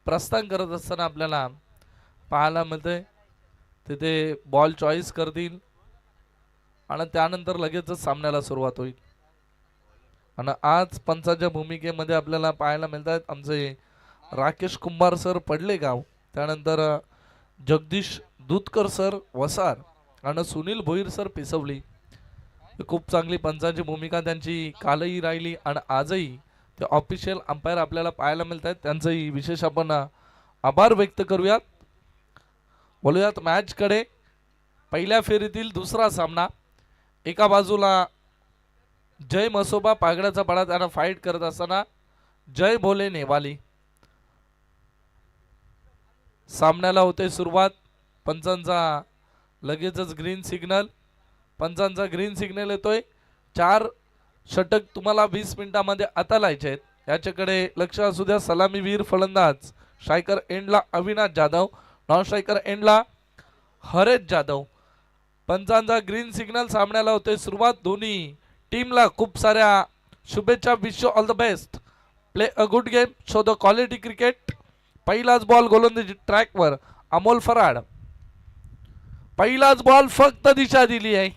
प्रस्थान करत असताना आपल्याला पाहायला मिळते तिथे बॉल चॉईस करतील आणि त्यानंतर लगेचच सामन्याला सुरुवात होईल. आणि आज पंचाच्या भूमिकेमध्ये आपल्याला पाहायला मिळतात आमचे राकेश कुंभार सर पडलेगाव, त्यानंतर जगदीश दूधकर सर वसार आणि सुनील भोईर सर पिसवली. खूप चांगली पंचांची भूमिका त्यांची कालही राहिली आणि आजही ते ऑफिशियल अंपायर आपल्याला पाहायला मिळत आहेत. त्यांचंही विशेष आपण आभार व्यक्त करूयात. बोलूयात मॅच कडे. पहिल्या फेरीतील दुसरा सामना. एका बाजूला जय मसोबा पागड्याचा पडा त्यांना फाईट करत असताना जय भोले नेवाली. सामन्याला होते सुरुवात. पंचांचा लगेचच ग्रीन सिग्नल. पंचांचा ग्रीन सिग्नल येतोय. 4 षटक तुम्हाला 20 मिनिटांमध्ये आता लायचे आहेत. याच्याकडे लक्ष असू द्या. सलामीवीर फलंदाज स्ट्रायकर एंडला अविनाश जाधव, नॉन स्ट्रायकर एंडला हरेश जाधव. पंचांचा ग्रीन सिग्नल. सामन्याला होते सुरुवात. दोन्ही टीमला खूप साऱ्या शुभेच्छा. Wish you all the best. Play a good game. Show the quality cricket. पहिलाच बॉल गोलंदाजी ट्रॅकवर अमोल फराड. पहिलाच बॉल फक्त दिशा दिली आहे.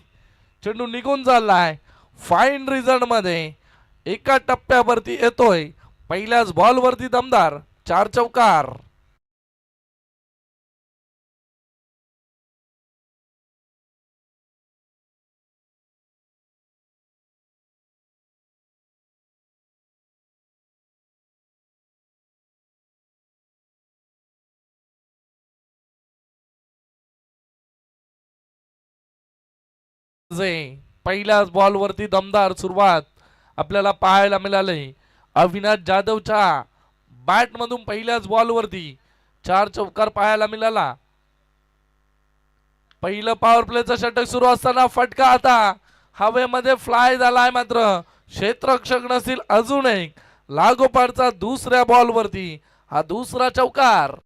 चेंडू निघून चालला आहे. फाईन रिझल्ट मध्ये एका टप्प्यावरती येतोय. पहिल्याच बॉल वरती दमदार 4 चौकार. पहिल्याच बॉल वरती दमदार सुरुवात आपल्याला पाहायला मिळाली. अविनाश जाधवच्या बॅट मधून पहिल्याच बॉल वरती 4 चौकार पाहायला मिळाला. पहिलं पॉवर प्लेचं षटक सुरू असताना फटका आता हवेमध्ये फ्लाय झालाय. मात्र क्षेत्ररक्षक नसतील. अजून एक लागोपाठचा दुसऱ्या बॉल वरती हा दुसरा चौकार.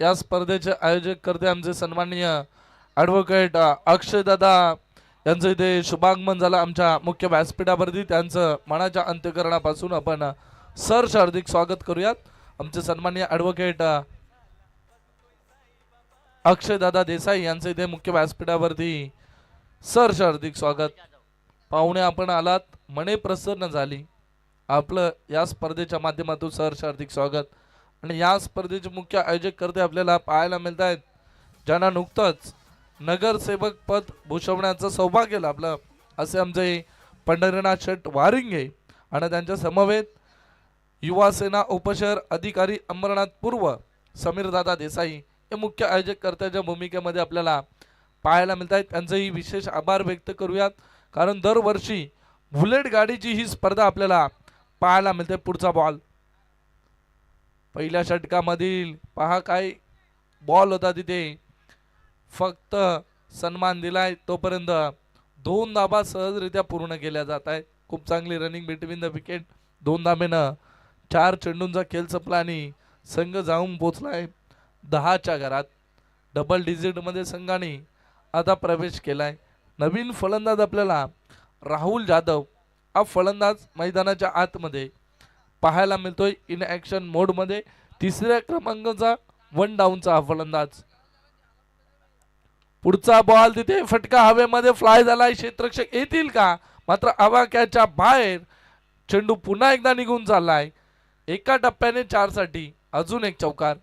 या स्पर्धेचे आयोजक करते आमचे सन्माननीय ॲडव्होकेट अक्षय दादा यांचं इथे शुभागमन झालं आमच्या मुख्य व्यासपीठावरती. त्यांचं मनाच्या अंत्यकरणापासून आपण सर हार्दिक स्वागत करूयात. आमचे सन्माननीय ॲडव्होकेट अक्षय दादा देसाई यांचं इथे मुख्य व्यासपीठावरती सर हार्दिक स्वागत. पाहुणे आपण आलात, मने प्रसन्न झाली. आपलं या स्पर्धेच्या माध्यमातून सर हार्दिक स्वागत. आणि या स्पर्धेचे मुख्य आयोजक करते आपल्याला पाहायला मिळत आहेत ज्यांना नुकतंच नगरसेवक पद भूषवण्याचं सौभाग्य लाभलं असे आमचे पंढरीनाथ शेठ वारिंगे आणि त्यांच्या समवेत युवा सेना उपशहर अधिकारी अमरनाथ पूर्व समीर दादा देसाई हे मुख्य आयोजक कर्त्याच्या भूमिकेमध्ये आपल्याला पाहायला मिळत आहेत. त्यांचेही विशेष आभार व्यक्त करूयात कारण दरवर्षी बुलेट गाडीची ही स्पर्धा आपल्याला पाहायला मिळते. पुढचा बॉल पहिल्या षटकामधील पहा काय बॉल होता तिथे फक्त सन्मान दिलाय. तोपर्यंत 2 धाबा सहजरित्या पूर्ण केल्या जात आहेत. खूप चांगली रनिंग बिटवीन द विकेट. 2 धाब्यानं 4 चेंडूंचा खेळ संपला आणि संघ जाऊन पोचलाय 10च्या घरात. डबल डिजिट मध्ये संघाने आता प्रवेश केलाय. नवीन फलंदाज आपल्याला राहुल जाधव हा फलंदाज मैदानाच्या आतमध्ये पाहायला मिळतोय इन ऍक्शन मोड मध्ये. तिसऱ्या क्रमांकाचा 1 डाऊनचा फलंदाज. पुढचा बॉल तिथे फटका हवेमध्ये फ्लाय झालाय. क्षेत्ररक्षक येतील का? मात्र आवाक्याच्या बाहेर चेंडू पुन्हा एकदा निघून चाललाय. एका टप्प्याने 4 साठी अजून एक चौकार.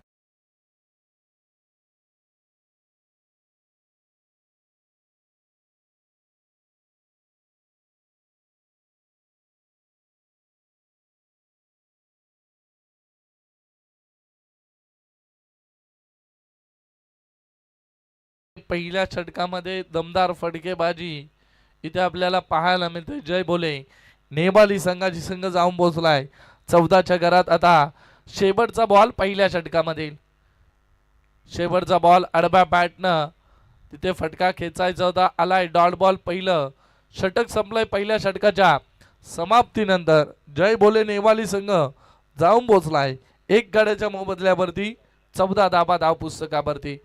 पहिल्या षटकामध्ये दमदार फटकेबाजी इथे आपल्याला पाहायला मिळते. जय बोले नेवाली संघाची संघ जाऊन पोहोचलाय 14च्या घरात. आता शेवटचा बॉल पहिल्या षटकामध्ये. शेवटचा बॉल आडव्या बॅटनं तिथे फटका खेचायचा होता. आलाय डॉट बॉल. पहिलं षटक संपलंय. पहिल्या षटकाच्या समाप्तीनंतर जय बोले नेवाली संघ जाऊन पोहोचलाय 1 गड्याच्या मोबदल्यावरती 14 धाबा धाव पुस्तकावरती.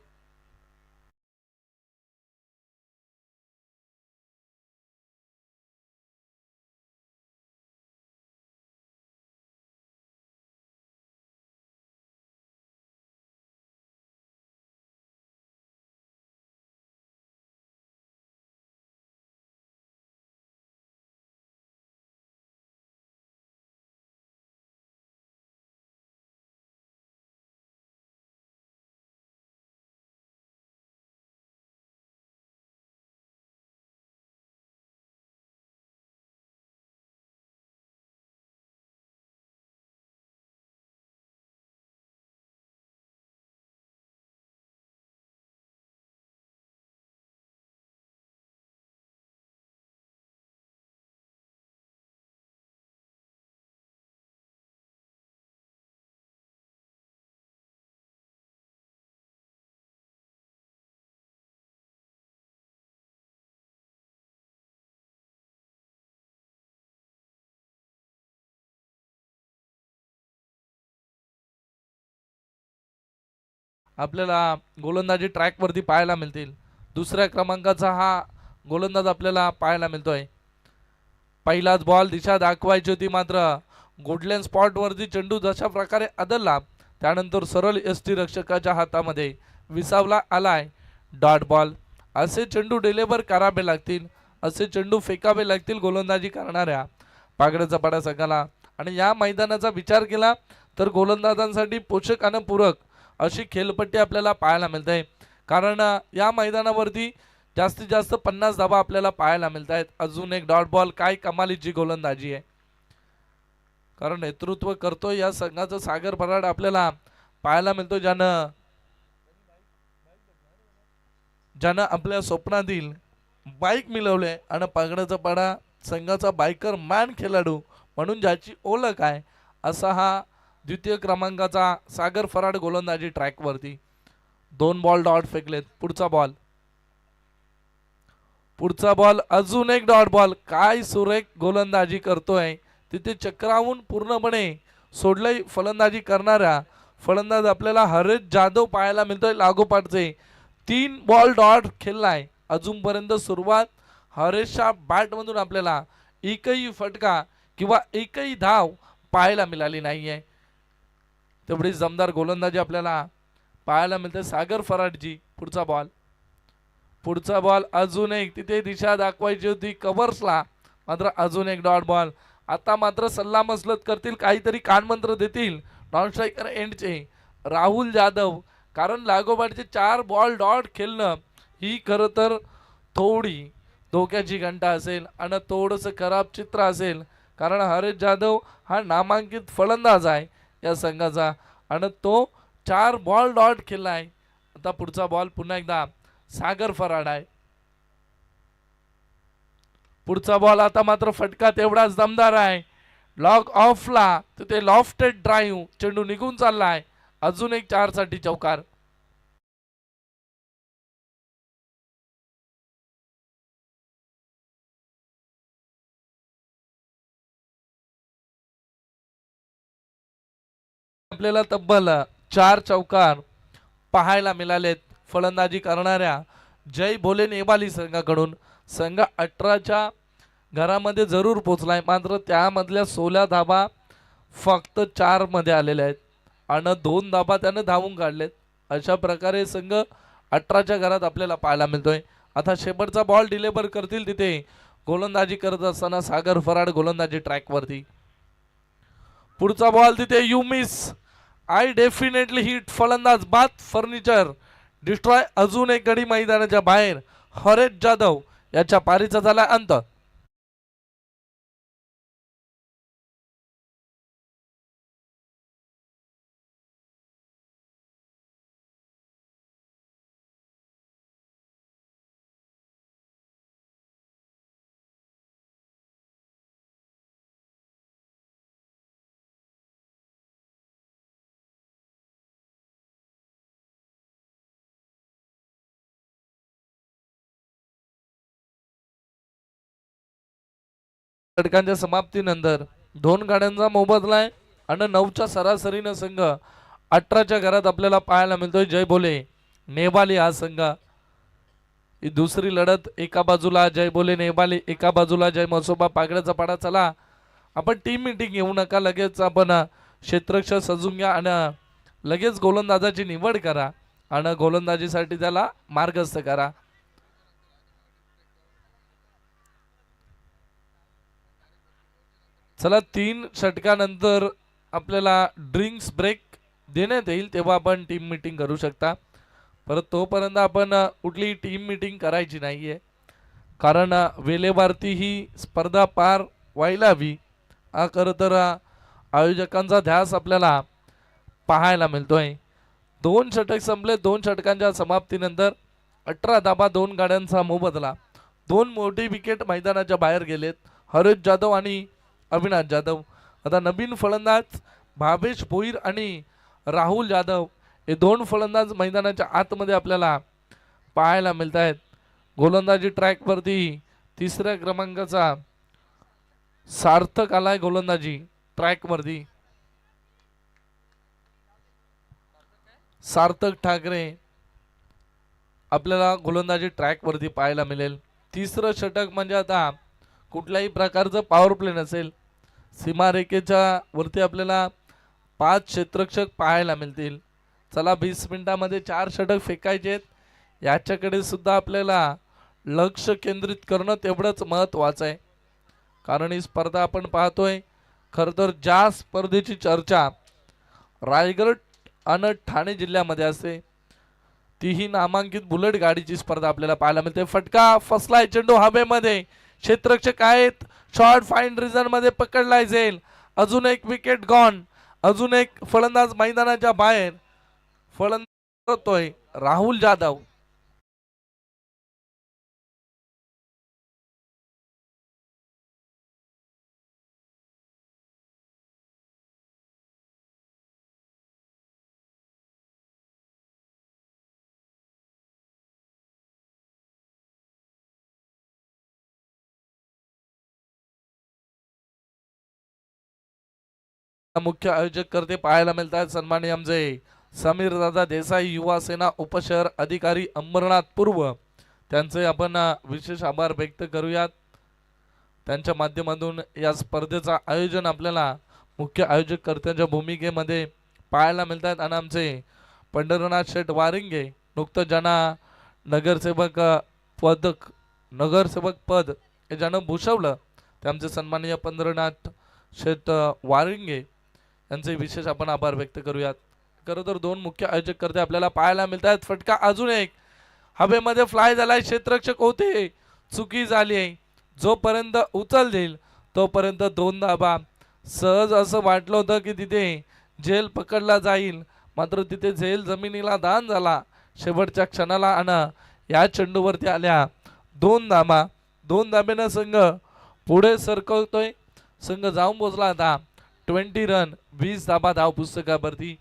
आपल्याला गोलंदाजी ट्रॅक वरती पाहायला मिळतील. दुसऱ्या क्रमांकाचा हा गोलंदाज आपल्याला पाहायला मिळतोय. पहिलाच बॉल दिशा दाखवायची होती मात्र गोल्डन स्पॉट वरती चेंडू जशा प्रकारे आदळला त्यानंतर सरळ यष्टी रक्षकाच्या हातामध्ये विसावला आलाय डॉट बॉल. असे चेंडू डिलिव्हर करावे लागतील. असे चेंडू फेकावे लागतील गोलंदाजी करणाऱ्या पागड्याचा पाडा संघाला. आणि या मैदानाचा विचार केला तर गोलंदाजांसाठी पोषक आणि पूरक अशी खेळपट्टी आपल्याला पाहायला मिळते. कारण या मैदानावरती जास्तीत जास्त 50 धाबा आपल्याला पाहायला मिळत आहेत. अजून एक डॉट बॉल. काय कमालीची गोलंदाजी आहे. कारण नेतृत्व करतोय या संघाचं सागर बराड आपल्याला पाहायला मिळतो. ज्यानं आपल्या स्वप्नातील बाईक मिळवले आणि पागड्याचा पाडा संघाचा बायकर मॅन खेळाडू म्हणून ज्याची ओळख आहे असा हा द्वितीय क्रमांकाचा सागर फराड गोलंदाजी ट्रॅक वरती. 2 बॉल डॉट फेकलेत. पुढचा बॉल अजून एक डॉट बॉल. काय सुरेख गोलंदाजी करतोय. तिथे चक्रावून पूर्णपणे सोडलंय फलंदाजी करणारा फलंदाज आपल्याला हरेश जाधव पाहायला मिळतोय. लागोपाठचे 3 बॉल डॉट खेळलाय. अजूनपर्यंत सुरुवात हरेशच्या बॅट मधून आपल्याला एकही फटका किंवा एकही धाव पाहायला मिळाली नाहीये. तेवढीच दमदार गोलंदाजी आपल्याला पाहायला मिळते सागर फराडची. पुढचा बॉल अजून एक. तिथे दिशा दाखवायची होती कव्हर्सला मात्र अजून एक डॉट बॉल. आता मात्र सल्ला मसलत करतील. काहीतरी कानमंत्र देतील नॉन स्ट्रायकर एंडचे राहुल जाधव. कारण लागोपाठचे 4 बॉल डॉट खेळणं ही खरं तर थोडी धोक्याची घंटा असेल आणि थोडंसं खराब चित्र असेल. कारण हरेश जाधव हा नामांकित फलंदाज आहे या संघाचा आणि तो 4 बॉल डॉट खेळलाय. आता पुढचा बॉल पुन्हा एकदा सागर फराड आहे. पुढचा बॉल आता मात्र फटका तेवढाच दमदार आहे. लॉग ऑफला तिथे लॉफ्टेड ड्राईव्ह चेंडू निघून चाललाय. अजून एक 4 साठी चौकार. आपल्याला तब्बल 4 चौकार पाहायला मिळालेत फलंदाजी करणाऱ्या जय भोले नेवाली संघाकडून. संघ 18च्या घरामध्ये जरूर पोहोचलाय मात्र त्यामधल्या 16 धाबा फक्त 4 मध्ये आलेले आहेत आणि 2 धाबा त्याने धावून काढलेत. अशा प्रकारे संघ 18च्या घरात आपल्याला पाहायला मिळतोय. आता शेवटचा बॉल डिलिव्हर करतील तिथे गोलंदाजी करत असताना सागर फराड गोलंदाजी ट्रॅकवरती. पुढचा बॉल तिथे you miss I definitely hit फलंदाज बात फर्निचर डिस्ट्रॉय. अजून एक गडी मैदानाच्या बाहेर हरेश जाधव याच्या पारीचा झाला अंत. षटकांच्या समाप्तीनंतर 2 गाड्यांचा मोबदला आहे आणि 9च्या सरासरीनं संघ 18च्या घरात आपल्याला पाहायला मिळतोय. जय बोले नेवाली हा संघ. ही दुसरी लढत एका बाजूला जय बोले नेवाली, एका बाजूला जय मसोबा पागड्याचा पाडा. चला आपण टीम मीटिंग घेऊ नका, लगेच आपण क्षेत्ररक्षक सजून घ्या आणि लगेच गोलंदाजाची निवड करा आणि गोलंदाजीसाठी त्याला मार्गस्थ करा. चला 3 षटकानंतर आपल्याला ड्रिंक्स ब्रेक देण्यात येईल, तेव्हा आपण टीम मीटिंग करू शकता. परत तोपर्यंत आपण कुठली टीम मीटिंग करायची नाहीये, कारण वेळेवरती ही स्पर्धा पार व्हायला हवी. हा खरं तर आयोजकांचा ध्यास आपल्याला पाहायला मिळतोय. 2 षटक संपले. 2 षटकांच्या समाप्तीनंतर 18 धाबा 2 गाड्यांचा मोबदला. 2 मोठी विकेट मैदानाच्या बाहेर गेलेत, हरेश जाधव आणि अविनाश जाधव. आता नवीन फलंदाज भावेश भोईर आणि राहुल जाधव हे 2 फलंदाज मैदानाच्या आतमध्ये आपल्याला पाहायला मिळत आहेत. गोलंदाजी ट्रॅकवरती 3ऱ्या क्रमांकाचा सार्थक आलाय गोलंदाजी ट्रॅकवरती. सार्थक ठाकरे आपल्याला गोलंदाजी ट्रॅकवरती पाहायला मिळेल. 3रं षटक म्हणजे आता कुठल्याही प्रकारचं पॉवर प्ले नसेल. सीमारेखेच्या वरती आपल्याला 5 क्षेत्ररक्षक पाहायला मिळतील. चला 20 मिनिटांमध्ये 4 षटक फेकायचे आहेत. याच्याकडे सुद्धा आपल्याला लक्ष केंद्रित करणं तेवढंच महत्त्वाचं आहे, कारण ही स्पर्धा आपण पाहतोय. खरं तर ज्या स्पर्धेची चर्चा रायगड आणि ठाणे जिल्ह्यामध्ये असते, तीही नामांकित बुलेट गाडीची स्पर्धा आपल्याला पाहायला मिळते. फटका फसलाय, चेंडू हवेमध्ये, क्षेत्ररक्षक आहेत, शॉर्ट फाईन रिझन मध्ये पकडलाय जाईल. अजून एक विकेट गॉन, अजून एक फलंदाज मैदानाच्या बाहेर. फलंदाज करतोय राहुल जाधव. मुख्य आयोजक करते पाहायला मिळतात सन्माननीय आमचे समीर दादा देसाई, युवा सेना उपशहर अधिकारी अंबरनाथ पूर्व. त्यांचे आपण विशेष आभार व्यक्त करूयात. त्यांच्या माध्यमातून या स्पर्धेचा आयोजन आपल्याला मुख्य आयोजक कर्त्यांच्या भूमिकेमध्ये पाहायला मिळतात. आणि आमचे पंढरनाथ शेठ वारिंगे नुकतं ज्यांना नगरसेवक पद हे ज्यानं भूषवलं, त्यांचे सन्माननीय पंढरनाथ शेठ वारिंगे यांचे विशेष आपण आभार व्यक्त करूयात. खरं तर 2 मुख्य आयोजक करते आपल्याला पाहायला मिळतात. फटका अजून एक हवेमध्ये फ्लाय झालाय, क्षेत्ररक्षक होते, चुकी झाली आहे. जोपर्यंत उचल देईल तोपर्यंत 2 धाबा. सहज असं वाटलं होतं की तिथे झेल पकडला जाईल, मात्र तिथे झेल जमिनीला दान झाला शेवटच्या क्षणाला आणि या चेंडूवरती आल्या 2 धाबा. 2 धाब्यानं संघ पुढे सरकवतोय. संघ जाऊन पोचला आता 20 रन 20 धाबा धाव पुस्तकावरती.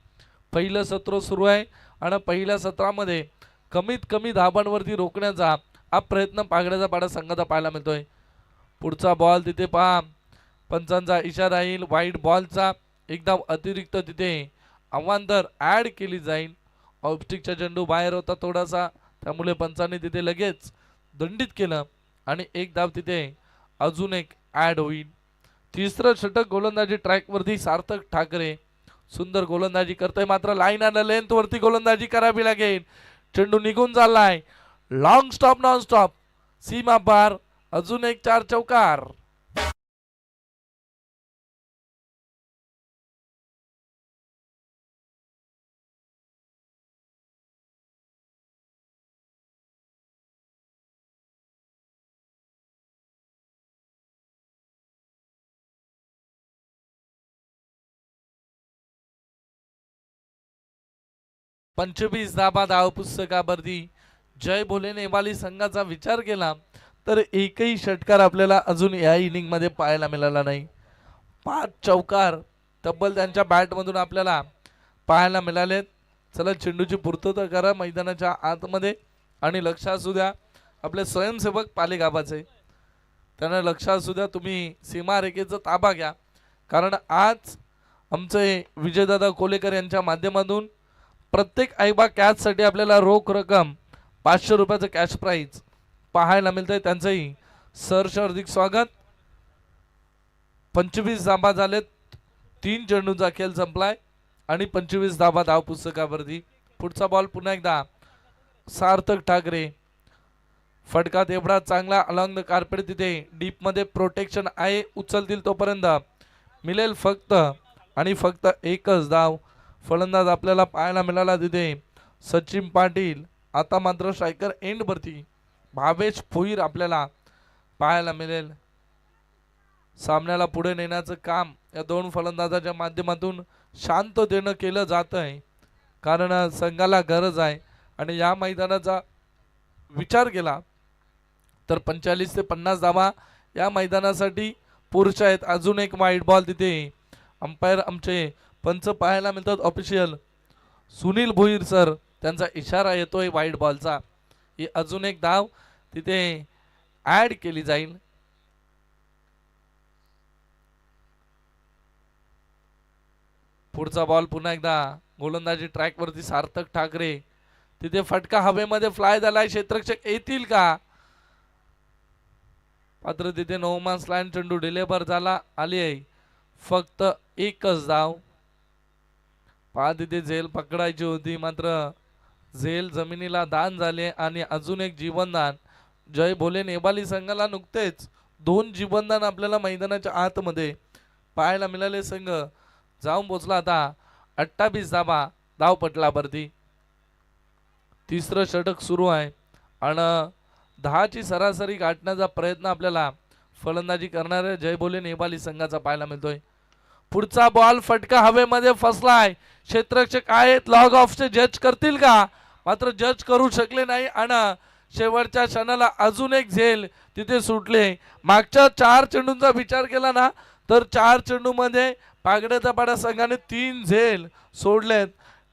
पहिलं सत्र सुरू आहे आणि पहिल्या सत्रामध्ये कमीत कमी धाबांवरती रोखण्याचा हा प्रयत्न पागड्याचा पाडा संघाचा पाहायला मिळतोय. पुढचा बॉल तिथे पहा, पंचांचा इशारा येईल वाईट बॉलचा. एकदम अतिरिक्त तिथे अवांतर ॲड केली जाईल. ऑब्स्टिकचा चेंडू बाहेर होता थोडासा, त्यामुळे पंचांनी तिथे लगेच दंडित केलं आणि एक धाव तिथे अजून एक ॲड होईल. तिसरं षटक गोलंदाजी ट्रॅक वरती सार्थक ठाकरे सुंदर गोलंदाजी करतोय, मात्र लाईन आणि लेंथ वरती गोलंदाजी करावी लागेल. चेंडू निघून चाललाय, लॉंग स्टॉप नॉन स्टॉप, सीमा पार, अजून एक 4 चौकार. पंचवीस धाबा धाव पुस्तकावरती. जय भोले नेवाली संघाचा विचार केला तर एकही षटकार आपल्याला अजून या इनिंग मध्ये पाहायला मिळाला नाही. 5 चौकार तब्बल त्यांच्या बॅट मधून आपल्याला पाहायला मिळालेत. चला चेंडूची पूर्तता करा मैदानाच्या आतमध्ये आणि लक्ष असू द्या आपले स्वयंसेवक पालेगावाचे, त्यांना लक्ष असू द्या, तुम्ही सीमारेखेचा ताबा घ्या, कारण आज आमचे विजयदादा कोलेकर यांच्या माध्यमातून प्रत्येक आईबा कॅचसाठी आपल्याला रोख रक्कम 500 रुपयाचं कॅश प्राईज पाहायला मिळतंय. त्यांचंही सहर्ष हार्दिक स्वागत. 25 धाबा झालेत, 3 चेंडूंचा खेळ संपलाय आणि 25 धाबा धाव पुस्तकावरती. पुढचा बॉल पुन्हा एकदा सार्थक ठाकरे, फटका तेवढा चांगला अलॉंग द कार्पेट, तिथे डीप मध्ये प्रोटेक्शन आहे, उचलतील तोपर्यंत मिळेल फक्त आणि फक्त एकच धाव. फलंदाज आपल्याला पाहायला मिळाला तिथे सचिन पाटील. आता मात्र स्ट्रायकर एंड वरती भावेश भोईर आपल्याला पाहायला मिळेल. सामन्याला पुढे नेण्याचं काम या दोन फलंदाजाच्या माध्यमातून शांततेनं केलं जात आहे, कारण संघाला गरज आहे. आणि या मैदानाचा विचार केला तर 45 ते 50 धावा या मैदानासाठी पुरुष आहेत. अजून एक वाईट बॉल, तिथे अंपायर आमचे पंच पाहायला मिळतात ऑफिशियल सुनील भोईर सर, त्यांचा इशारा येतोय वाईट बॉलचा. ही अजून एक धाव तिथे ऍड केली जाईल. पुढचा बॉल पुन्हा एकदा गोलंदाजी ट्रॅक वरती सार्थक ठाकरे, तिथे फटका हवेमध्ये फ्लाय झालाय, क्षेत्ररक्षक येतील का, मात्र तिथे नो मान्स लँड, चेंडू डिलेव्हर झाला, आली आहे फक्त एकच धाव. पहा तिथे झेल पकडायची होती, मात्र झेल जमिनीला दान झाले आणि अजून एक जीवनदान. जय भोले नेवाली संघाला नुकतेच 2 जीवनदान आपल्याला मैदानाच्या आतमध्ये पाहायला मिळाले. संघ जाऊन पोचला आता 28 धावा धावपटलावरती. तिसरं षटक सुरू आहे आणि 10 ची सरासरी गाठण्याचा प्रयत्न आपल्याला फलंदाजी करणाऱ्या जय भोले नेवाली संघाचा पाहायला मिळतोय. पुढचा बॉल फटका हवेमध्ये फसलाय, क्षेत्ररक्षक आहेत, लॉग ऑफचे जज करतील का, मात्र जज करू शकले नाही आणि शेवटच्या क्षणाला अजून एक झेल तिथे सुटले. मागच्या 4 चेंडूंचा विचार केला ना तर 4 चेंडू मध्ये पागड्याचा पाडा संघाने 3 झेल सोडलेत.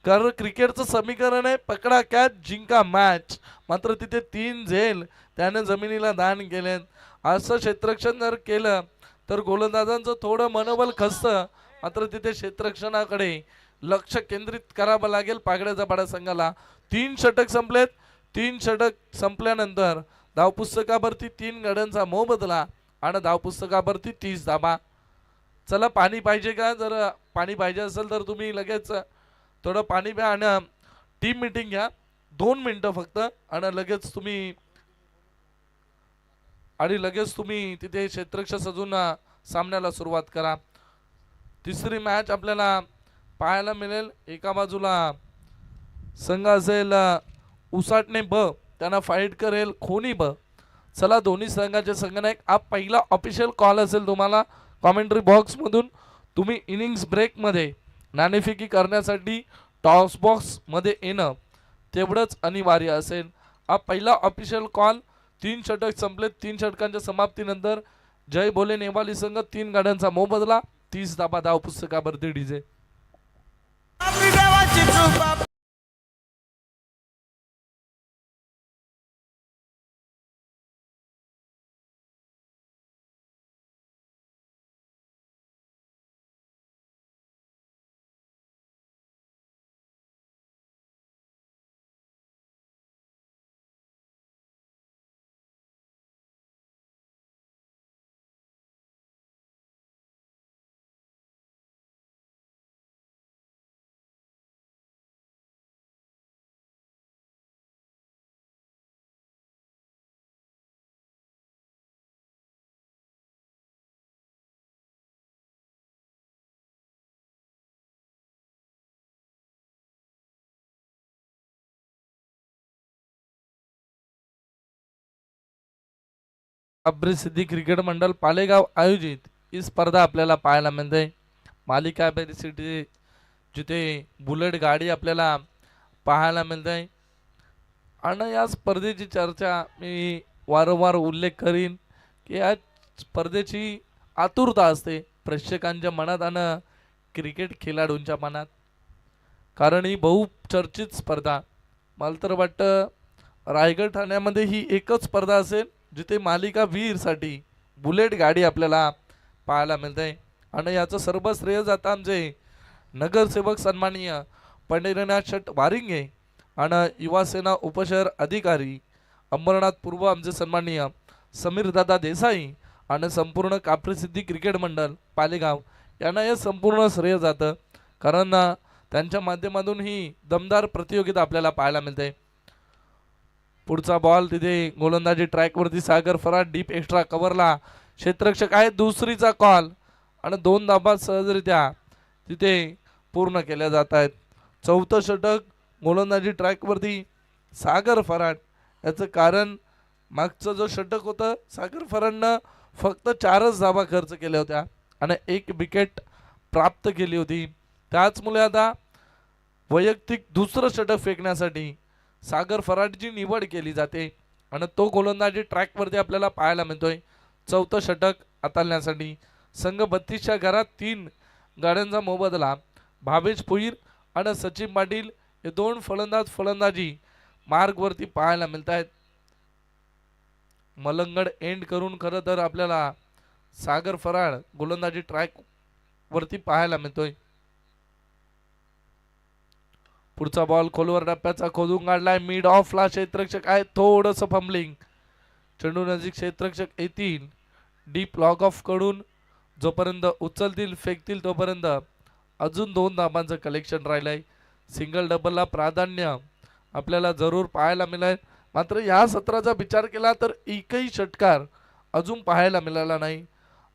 कारण क्रिकेटचं समीकरण आहे पकडा कॅच जिंका मॅच, मात्र तिथे 3 झेल त्याने जमिनीला दान केलेत. असं क्षेत्ररक्षण जर केलं तर गोलंदाजांचं थोडं मनोबल खचतं, मात्र तिथे क्षेत्ररक्षणाकडे लक्ष केंद्रित करावं लागेल पागड्याचा पाडा संघाला. 3 षटक संपलेत. 3 षटक संपल्यानंतर धावपुस्तकावरती 3 गड्यांचा मोबदला आणि धावपुस्तकावरती 30 धाबा. चला पाणी पाहिजे का, जर पाणी पाहिजे असेल तर तुम्ही लगेच थोडं पाणी प्या आणि टीम मीटिंग घ्या, 2 मिनिटं फक्त, आणि लगेच तुम्ही तिथे क्षेत्ररक्षक सजून सामन्याला सुरुवात करा. तिसरी मॅच आपल्याला पाहायला मिळेल. एका बाजूला संघ असेल उसाटणे ब, त्यांना फाईट करेल खोनी ब. चला दोन्ही संघाचे संघनायक, हा पहिला ऑफिशियल कॉल असेल तुम्हाला कॉमेंट्री बॉक्स मधून. तुम्ही इनिंग्स ब्रेक मध्ये नाणेफेकी करण्यासाठी टॉस बॉक्स मध्ये येणं तेवढंच अनिवार्य असेल. हा पहिला ऑफिशियल कॉल. 3 षटक संपले. 3 षटकांच्या समाप्तीनंतर जय भोले नेवाली संघ 3 गाड्यांचा मोबदला, 30 धाबा धाव पुस्तकावरती डीजे. काबरी सिद्धी क्रिकेट मंडळ पालेगाव आयोजित ही स्पर्धा आपल्याला पाहायला मिळते. मालिका सिटी जिथे बुलेट गाडी आपल्याला पाहायला मिळते. आणि या स्पर्धेची चर्चा मी वारंवार उल्लेख करीन की या स्पर्धेची आतुरता असते प्रेक्षकांच्या मनात आणि क्रिकेट खेळाडूंच्या मनात, कारण ही बहुचर्चित स्पर्धा. मला तर वाटतं रायगड ठाण्यामध्ये ही एकच स्पर्धा असेल जिथे मालिका वीरसाठी बुलेट गाडी आपल्याला पाहायला मिळते. आणि याचं सर्व श्रेय जातं आमचे नगरसेवक सन्माननीय पंढरीनाथ शेट वारिंगे आणि युवासेना उपशहर अधिकारी अंबरनाथ पूर्व आमचे सन्माननीय समीरदादा देसाई आणि संपूर्ण कापरी सिद्धी क्रिकेट मंडळ पालेगाव यांना हे संपूर्ण श्रेय जातं, कारण त्यांच्या माध्यमातून ही दमदार प्रतियोगिता आपल्याला पाहायला मिळते. पुढचा बॉल तिथे गोलंदाजी ट्रॅकवरती सागर फराट डीप एक्स्ट्रा कव्हरला क्षेत्ररक्षक आहे. दुसरीचा कॉल आणि 2 धाबा सहजरित्या तिथे पूर्ण केल्या जात आहेत. चौथं षटक गोलंदाजी ट्रॅकवरती सागर फराट. याचं कारण मागचं जो षटक होतं सागर फराटनं फक्त 4च धाबा खर्च केल्या होत्या आणि 1 विकेट प्राप्त केली होती. त्याचमुळे आता वैयक्तिक दुसरं षटक फेकण्यासाठी सागर फराटची निवड केली जाते आणि तो गोलंदाजी ट्रॅकवरती आपल्याला पाहायला मिळतोय. चौथं षटक हाताळण्यासाठी संघ 32च्या घरात 3 गाड्यांचा मोबदला. भावेश पुईर आणि सचिन पाटील हे 2 फलंदाजी मार्गवरती पाहायला मिळत आहेत. मलंगड एंड करून खरं तर आपल्याला सागर फराड गोलंदाजी ट्रॅक वरती पाहायला मिळतोय. पुढचा बॉल खोलवर टप्प्याचा खोदून काढलाय. मिड ऑफला क्षेत्ररक्षक आहे. थोडंसं फंबलिंग. चेंडू नजीक क्षेत्ररक्षक येतील डीप लॉग ऑफ कडून. जोपर्यंत उचलतील फेकतील तोपर्यंत अजून 2 धाबांचं कलेक्शन राहिलंय. सिंगल डबलला प्राधान्य आपल्याला जरूर पाहायला मिळेल. मात्र या सत्राचा विचार केला तर एकही षटकार अजून पाहायला मिळाला नाही.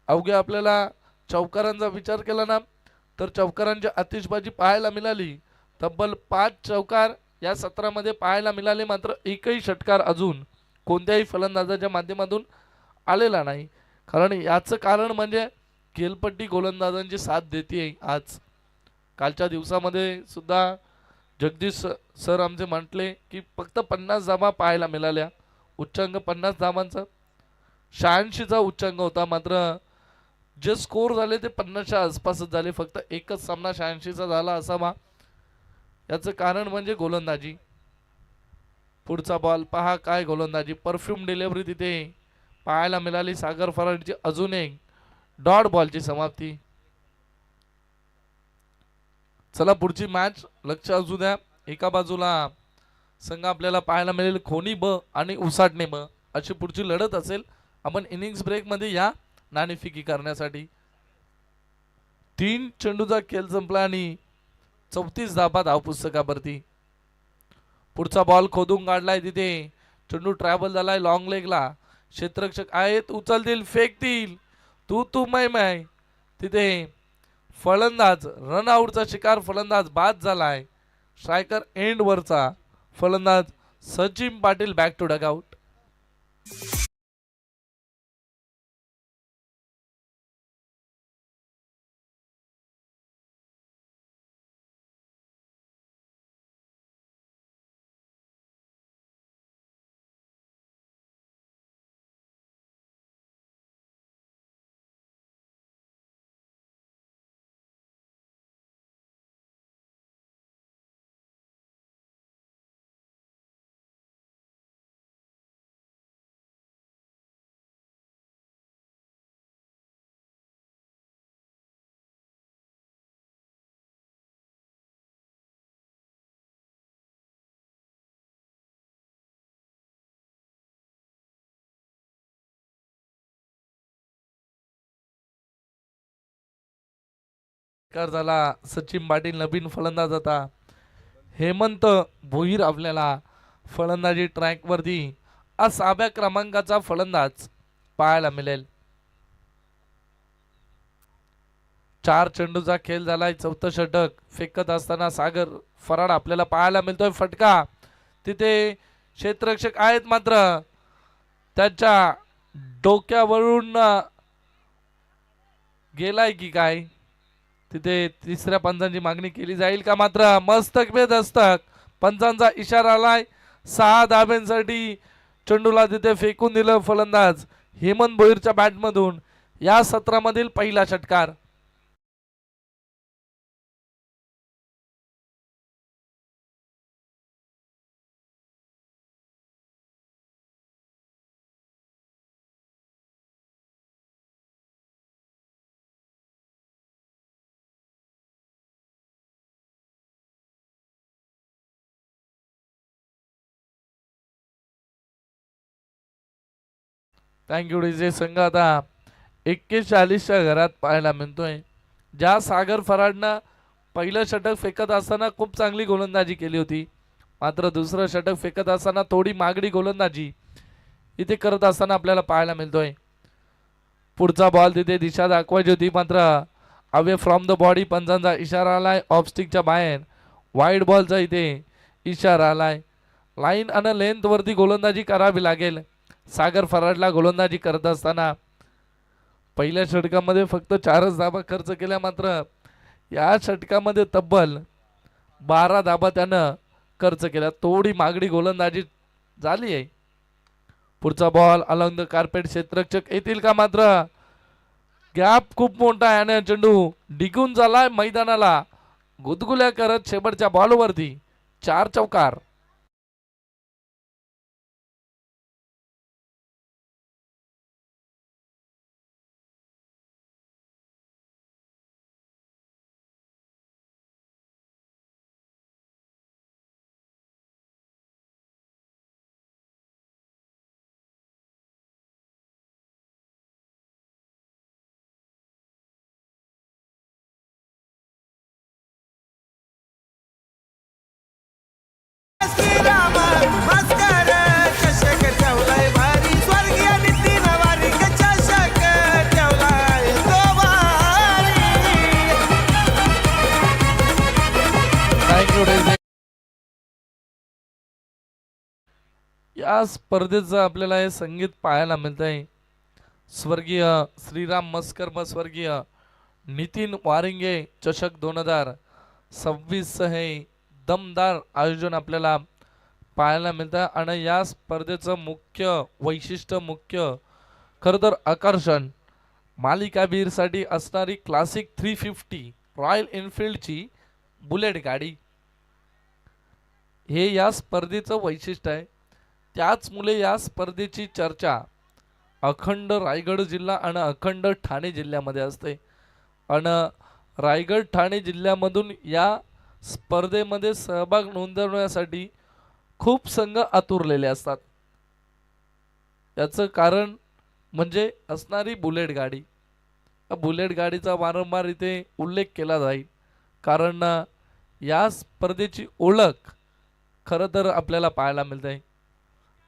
अवघ्या आपल्याला चौकारांचा विचार केला ना तर चौकारांची आतिषबाजी पाहायला मिळाली. तब्बल 5 चौकार या सत्रामध्ये पाहायला मिळाले, मात्र एकही षटकार अजून कोणत्याही फलंदाजाच्या माध्यमातून आलेला नाही. कारण याचं कारण म्हणजे खेळपट्टी गोलंदाजांची साथ देते. आज कालच्या दिवसामध्ये सुद्धा जगदीश सर आमचे म्हटले की फक्त 50 धाबा पाहायला मिळाल्या. उच्चांक 50 धाबांचा 86चा उच्चांक होता, मात्र जे स्कोर झाले ते 50च्या आसपासच झाले. फक्त एकच सामना 86चा झाला असावा. याचं कारण म्हणजे गोलंदाजी. पुढचा बॉल पहा, काय गोलंदाजी. परफ्यूम डिलिव्हरी तिथे पाहायला मिळाली. सागर फराडची अजून एक डॉट बॉलची समाप्ती. चला पुढची मॅच लक्ष असू द्या. एका बाजूला संघ आपल्याला पाहायला मिळेल खोनी ब आणि उसाटणे ब अशी पुढची लढत असेल. आपण इनिंग्स ब्रेक मध्ये या नाणेफेकी करण्यासाठी. 3 चेंडूचा खेळ संपला आणि 34 धाबा धावपुस्तकावरती. पुढचा बॉल खोदून काढलाय. तिथे चेंडू ट्रॅव्हल झालाय लॉंग लेगला. क्षेत्ररक्षक आहेत, उचलतील फेकतील तू मै. तिथे फलंदाज रनआउटचा शिकार फलंदाज बाद झालाय. स्ट्रायकर एंड वरचा फलंदाज Sachin Patil back to dugout. झाला सचिन पाटील. नवीन फलंदाज आता हेमंत भोईर आपल्याला फलंदाजी ट्रॅक वरती 6व्या क्रमांकाचा फलंदाज पाहायला मिळेल. 4 चेंडूचा खेळ झालाय. 4थं षटक फेकत असताना सागर फराड आपल्याला पाहायला मिळतोय. फटका तिथे क्षेत्ररक्षक आहेत, मात्र त्याच्या डोक्यावरून गेलाय की काय, तिथे तिसऱ्या पंचांची मागणी केली जाईल का, मात्र मस्तक बे दस्तक पंचांचा इशारा आलाय. 6 धाब्यांसाठी चेंडूला तिथे फेकून दिलं फलंदाज हेमंत भोईरच्या बॅटमधून. या सत्रामधील पहिला षटकार. Thank you DJ. संघ आता 41-40च्या घरात पाहायला मिळतोय. ज्या सागर फराडनं पहिलं षटक फेकत असताना खूप चांगली गोलंदाजी केली होती, मात्र दुसरं षटक फेकत असताना थोडी मागडी गोलंदाजी इथे करत असताना आपल्याला पाहायला मिळतोय. पुढचा बॉल तिथे दिशा दाखवायची होती, मात्र अवे फ्रॉम द बॉडी पंचांचा इशारा आलाय. ऑफस्टिकच्या बाहेर वाईड बॉलचा इथे इशारा आलाय. लाईन आणि लेंथ वरती गोलंदाजी करावी लागेल सागर फराडला. गोलंदाजी करत असताना पहिल्या षटकामध्ये फक्त 4च धाबा खर्च केल्या, मात्र या षटकामध्ये तब्बल 12 धाबा त्यानं खर्च केल्या. थोडी मागडी गोलंदाजी झाली आहे. पुढचा बॉल अलॉंग द कार्पेट क्षेत्ररक्षक येतील का, मात्र गॅप खूप मोठा आहे आणि चेंडू डिगून झालाय मैदानाला. गुदगुल्या करत शेवटच्या बॉलवरती 4 चौकार. या स्पर्धेचं आपल्याला हे संगीत पाहायला मिळत आहे. स्वर्गीय श्रीराम मस्कर व स्वर्गीय नितीन वारिंगे चषक 2026 हे दमदार आयोजन आपल्याला पाहायला मिळतं. आणि या स्पर्धेचं मुख्य वैशिष्ट्य, मुख्य खरं तर आकर्षण मालिकावीरसाठी असणारी क्लासिक 350 रॉयल एनफिल्डची बुलेट गाडी हे या स्पर्धेचं वैशिष्ट्य आहे. त्याचमुळे या स्पर्धेची चर्चा अखंड रायगड जिल्हा आणि अखंड ठाणे जिल्ह्यामध्ये असते. आणि रायगड ठाणे जिल्ह्यामधून या स्पर्धेमध्ये सहभाग नोंदवण्यासाठी खूप संघ आतुरलेले असतात. याचं कारण म्हणजे असणारी बुलेट गाडी. बुलेट गाडीचा वारंवार इथे उल्लेख केला जाईल, कारण या स्पर्धेची ओळख खरं तर आपल्याला पाहायला मिळते.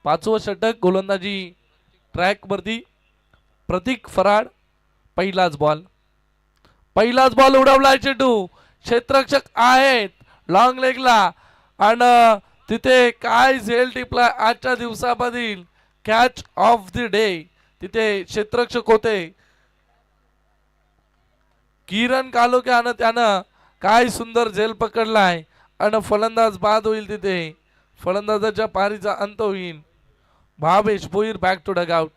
5वं षटक गोलंदाजी ट्रॅकवरती प्रतीक फराड. पहिलाच बॉल उडवलाय चेंडू. क्षेत्ररक्षक आहेत लॉंग लेगला आणि तिथे काय झेल टिपला आजच्या दिवसामधील कॅच ऑफ द डे. तिथे क्षेत्ररक्षक होते किरण कालोक्यानं, त्यानं काय सुंदर झेल पकडलाय आणि फलंदाज बाद होईल. तिथे फलंदाजाच्या पारीचा अंत होईल. Bhavesh Bhoir back to dugout.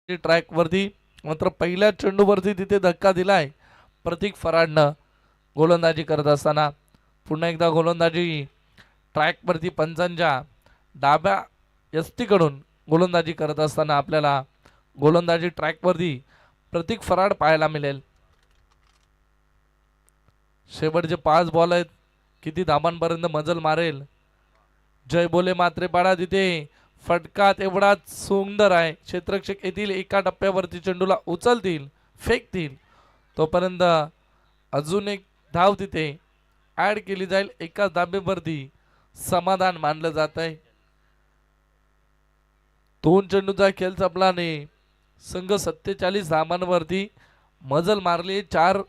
Track वरती मात्र पहिल्या चेंडूवरती तिथे धक्का दिलाय प्रतीक फराडनं गोलंदाजी करत असताना. पुन्हा एकदा गोलंदाजी ट्रॅक वरती पंचांच्या डाव्या यस्तीकडून गोलंदाजी करत असताना आपल्याला गोलंदाजी ट्रॅक वरती प्रतीक फराड पाहायला मिळेल. शेवटचे 5 बॉल आहेत, किती धाबांपर्यंत मजल मारेल. जय बोले मात्रेपाडा तिथे फटका तेवढाच सुंदर आहे. क्षेत्ररक्षक येथील एका टप्प्यावरती चेंडूला उचलतील, फेकतील, तोपर्यंत अजून एक धाव तिथे ऍड केली जाईल. एका धाबेवरती समाधान मानलं जात आहे. 2 चेंडूचा खेळ संपलाने संघ 47 धावांवरती मजल मारली. 4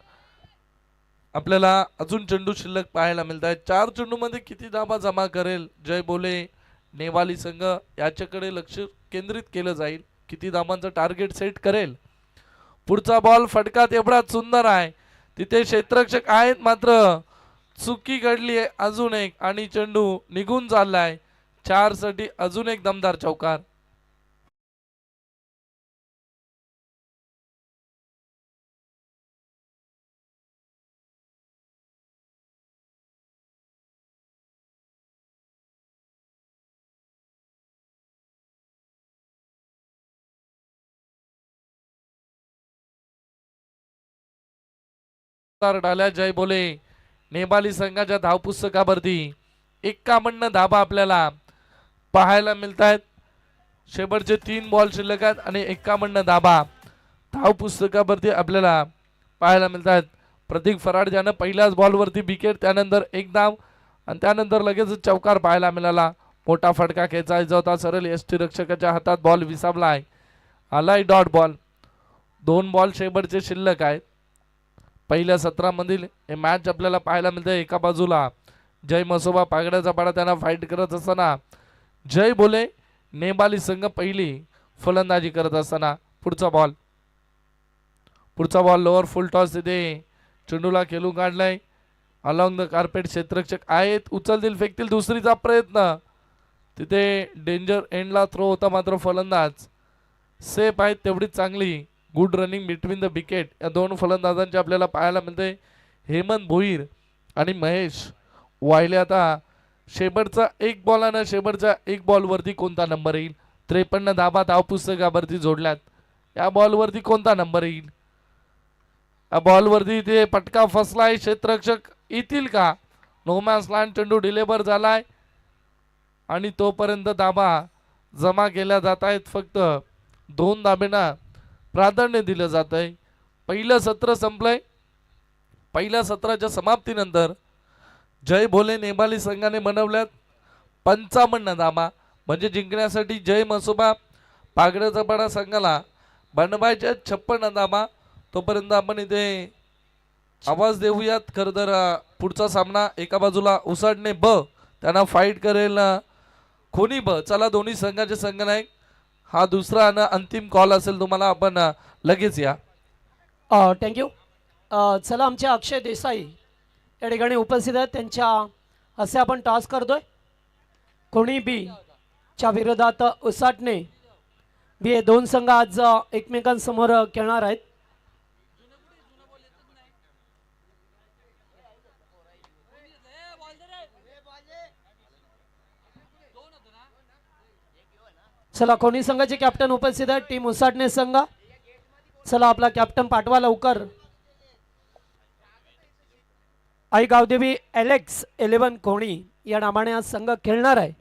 आपल्याला अजून चेंडू शिल्लक पाहायला मिळत आहे. 4 चेंडूमध्ये किती धावा जमा करेल जय बोले नेवाली संघ याच्याकडे लक्ष केंद्रित केलं जाईल. किती धावांचं टार्गेट सेट करेल. पुढचा बॉल फटका तेवढाच सुंदर आहे. तिथे क्षेत्ररक्षक आहेत मात्र चुकी घडली आहे अजून एक आणि चेंडू निघून चाललाय. 4 साठी अजून एक दमदार चौकार. डाल्या जय बोले नेबाली संघाच्या धावपुस्तकावरती 51 धाबा आपल्याला पाहायला मिळत आहेत. शेवटचे 3 बॉल शिल्लक आहेत आणि 51 धाबा धावपुस्तकावरती आपल्याला पाहायला मिळत आहेत. प्रतीक फराड ज्यानं पहिल्याच बॉलवरती विकेट, त्यानंतर 1 धाव आणि त्यानंतर लगेच चौकार पाहायला मिळाला. मोठा फटका खेचायचा होता, सरळ एसटी रक्षकाच्या हातात बॉल विसावलाय. आलाय डॉट बॉल. 2 बॉल शेवटचे शिल्लक आहेत. पहिल्या 17 मधील हे मॅच आपल्याला पाहायला मिळते. एका बाजूला जय मसोबा पागड्याचा पाडा त्यांना फाईट करत असताना जय बोले नेबाली संघ पहिली फलंदाजी करत असताना पुढचा बॉल लोअर फुल टॉस तिथे चेंडूला खेळून काढलाय. अलॉंग द कार्पेट क्षेत्ररक्षक आहेत, उचलतील फेकतील. दुसरीचा प्रयत्न तिथे डेंजर एंडला थ्रो होता मात्र फलंदाज सेफ आहेत तेवढीच चांगली. Good running between the wicket या 2 फलंदाजांचे आपल्याला पाहायला मिळते. हेमंत भोईर आणि महेश वाहिले. आता शेवटचा 1 बॉल आणि शेवटच्या 1 बॉलवरती कोणता नंबर येईल. 53 धाबा धावपुस्तकावरती जोडल्यात. या बॉलवरती कोणता नंबर येईल. या बॉलवरती ते पटका फसलाय. क्षेत्ररक्षक येतील का. नोमॅन्स लँड चेंडू डिलेवर झालाय आणि तोपर्यंत धाबा जमा केल्या जात आहेत. फक्त 2 धाब्यांना प्राधान्य दिलं जात आहे. पहिलं सत्र संपलंय. पहिल्या सत्राच्या समाप्तीनंतर जय भोले नेबाली संघाने बनवल्यात 55 धाबा. म्हणजे जिंकण्यासाठी जय मसोबा पागड्याचा पाडा संघाला बनवायच्या 56 धाबा. तोपर्यंत आपण इथे आवाज देऊयात. खरं तर पुढचा सामना एका बाजूला उसाडणे ब त्यांना फाईट करेल खोनी ब. चला दोन्ही संघाचे संघनायक हा दुसरा आणि अंतिम कॉल असेल तुम्हाला. आपण लगेच या. थँक्यू. चला आमचे अक्षय देसाई या ठिकाणी उपस्थित आहेत. त्यांच्या हस्ते आपण टॉस करतोय. कोणी बी च्या विरोधात उसाटणे बी हे 2 संघ आज एकमेकांसमोर खेळणार आहेत. चला कोणी संघाचे कॅप्टन उपस्थित आहेत. टीम उसाटणे संघ. चला आपला कॅप्टन पाठवा लवकर. आई गावदेवी एलेक्स 11 कोणी या नावाने आज संघ खेळणार आहे.